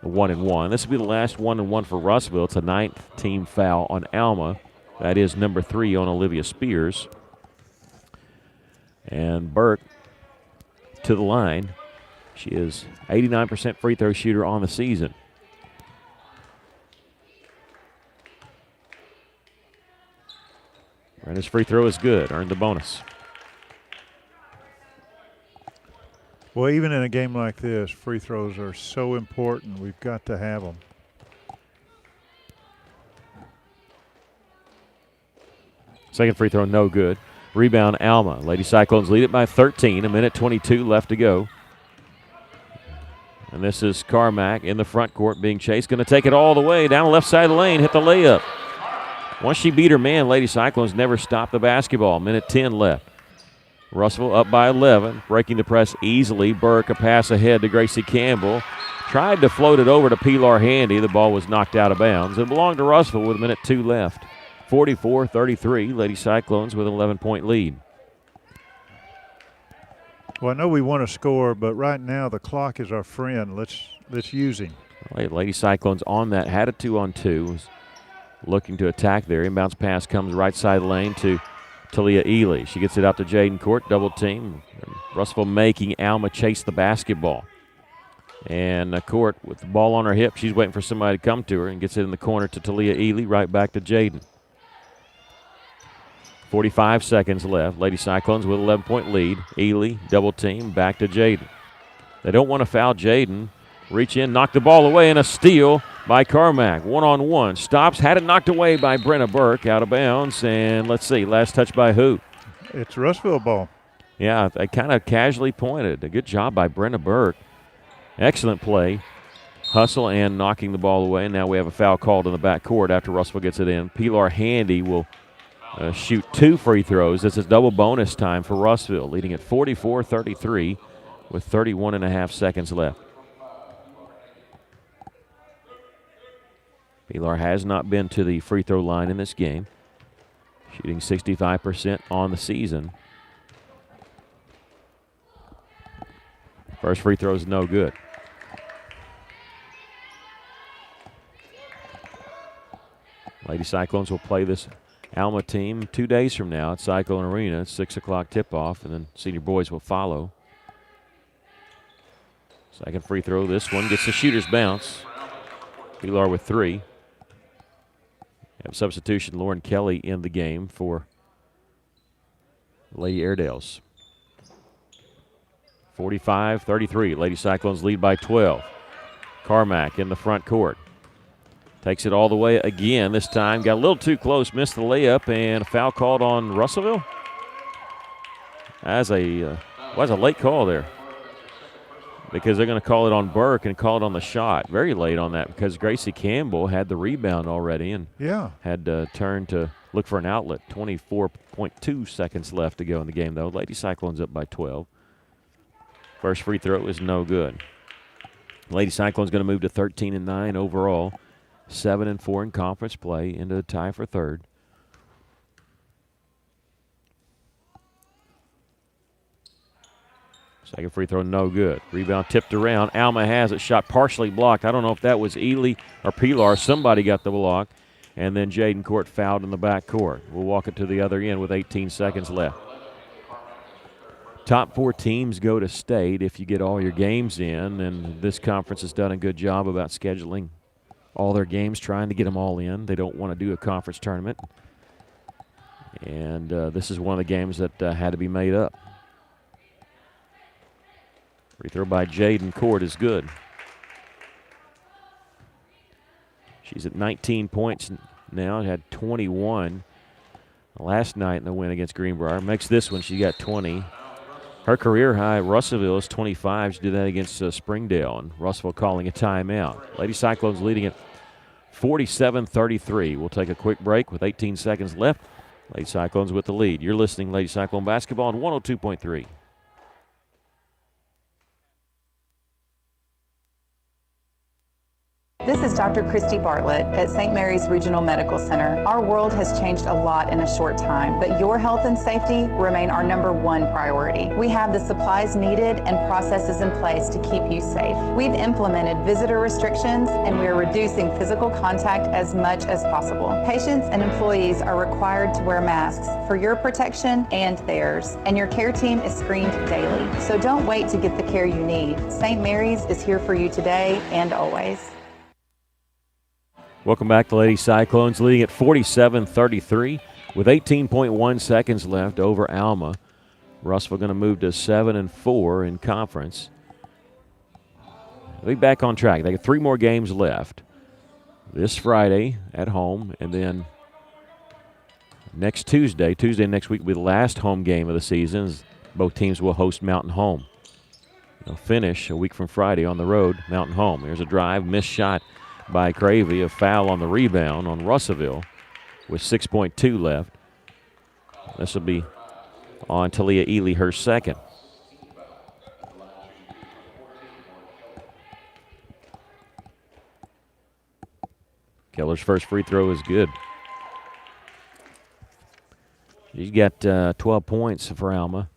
a 1-and-1. This will be the last 1-and-1 for Russellville. It's a 9th team foul on Alma. That is number 3 on Olivia Spears. And Burke to the line. She is 89% free throw shooter on the season. And his free throw is good, earned the bonus. Well, even in a game like this, free throws are so important. We've got to have them. Second free throw, no good. Rebound, Alma. Lady Cyclones lead it by 13. A minute 22 left to go. And this is Carmack in the front court being chased. Going to take it all the way down the left side of the lane, hit the layup. Once she beat her man, Lady Cyclones never stopped the basketball. Minute 10 left. Russellville up by 11, breaking the press easily. Burke, a pass ahead to Gracie Campbell. Tried to float it over to Pilar Handy. The ball was knocked out of bounds. It belonged to Russellville with a minute 2 left. 44-33, Lady Cyclones with an 11-point lead. Well, I know we want to score, but right now the clock is our friend. Let's use him. Lady Cyclones on that, had a 2-on-2. Was looking to attack there. Inbounds pass comes right side lane to Talia Ely. She gets it out to Jaden Court, double team. Russellville making Alma chase the basketball. And Court with the ball on her hip. She's waiting for somebody to come to her and gets it in the corner to Talia Ely, right back to Jaden. 45 seconds left. Lady Cyclones with an 11-point lead. Ely, double team, back to Jaden. They don't want to foul Jaden. Reach in, knock the ball away, and a steal by Carmack. One-on-one. Stops, had it knocked away by Brenna Burke, out of bounds. And let's see, last touch by who? It's Russellville ball. Yeah, they kind of casually pointed. A good job by Brenna Burke. Excellent play. Hustle and knocking the ball away. Now we have a foul called in the back court after Russellville gets it in. Pilar Handy will shoot 2 free throws. This is double bonus time for Russellville, leading at 44-33 with 31.5 seconds left. Pilar has not been to the free throw line in this game, shooting 65% on the season. First free throw is no good. Lady Cyclones will play this Alma team 2 days from now at Cyclone Arena. 6 o'clock tip-off, and then senior boys will follow. Second free throw, this one gets the shooter's bounce. Pilar with 3. Have substitution, Lauren Kelly in the game for Lady Airedales. 45-33, Lady Cyclones lead by 12. Carmack in the front court. Takes it all the way again this time. Got a little too close, missed the layup, and a foul called on Russellville. As was a late call there, because they're going to call it on Burke and call it on the shot. Very late on that because Gracie Campbell had the rebound already and had turned to look for an outlet. 24.2 seconds left to go in the game, though. Lady Cyclones up by 12. First free throw is no good. Lady Cyclones going to move to 13-9 overall. 7-4 in conference play, into the tie for third. Second free throw, no good. Rebound tipped around. Alma has it, shot partially blocked. I don't know if that was Ely or Pilar. Somebody got the block. And then Jaden Court fouled in the back court. We'll walk it to the other end with 18 seconds left. Top 4 teams go to state if you get all your games in, and this conference has done a good job about scheduling all their games, trying to get them all in. They don't want to do a conference tournament. And this is one of the games that had to be made up. Free throw by Jaden Court is good. She's at 19 points now. Had 21 last night in the win against Greenbrier. Makes this one. She got 20. Her career high at Russellville is 25. She did that against Springdale, and Russellville calling a timeout. Lady Cyclones leading at 47-33. We'll take a quick break with 18 seconds left. Lady Cyclones with the lead. You're listening Lady Cyclone Basketball on 102.3. This is Dr. Christy Bartlett at St. Mary's Regional Medical Center. Our world has changed a lot in a short time, but your health and safety remain our #1 priority. We have the supplies needed and processes in place to keep you safe. We've implemented visitor restrictions, and we are reducing physical contact as much as possible. Patients and employees are required to wear masks for your protection and theirs, and your care team is screened daily. So don't wait to get the care you need. St. Mary's is here for you today and always. Welcome back to Lady Cyclones, leading at 47-33 with 18.1 seconds left over Alma. Russellville going to move to 7-4 in conference. They'll be back on track. They got 3 more games left. This Friday at home, and then next Tuesday next week will be the last home game of the season. Both teams will host Mountain Home. They'll finish a week from Friday on the road, Mountain Home. There's a drive, missed shot by Cravey, a foul on the rebound on Russellville with 6.2 left. This will be on Talia Ely, her second. Keller's first free throw is good. She's got 12 points for Alma,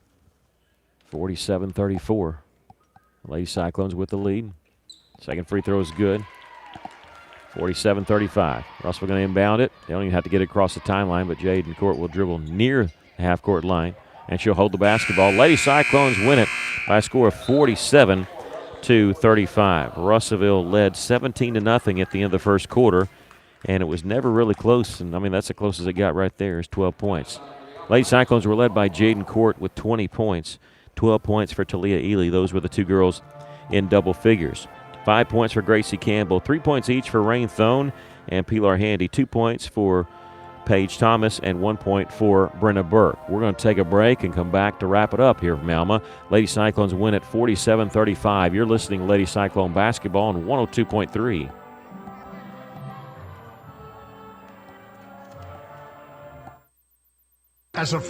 47-34. Lady Cyclones with the lead. Second free throw is good. 47-35. Russellville going to inbound it. They don't even have to get it across the timeline, but Jaden Court will dribble near the half-court line, and she'll hold the basketball. Lady Cyclones win it by a score of 47-35. Russellville led 17-0 at the end of the first quarter, and it was never really close. And, I mean, that's the closest it got right there is 12 points. Lady Cyclones were led by Jaden Court with 20 points, 12 points for Talia Ely. Those were the 2 girls in double figures. 5 points for Gracie Campbell, 3 points each for Rain Thone and Pilar Handy, 2 points for Paige Thomas, and 1 point for Brenna Burke. We're going to take a break and come back to wrap it up here from Alma. Lady Cyclones win at 47-35. You're listening to Lady Cyclone Basketball on 102.3. As a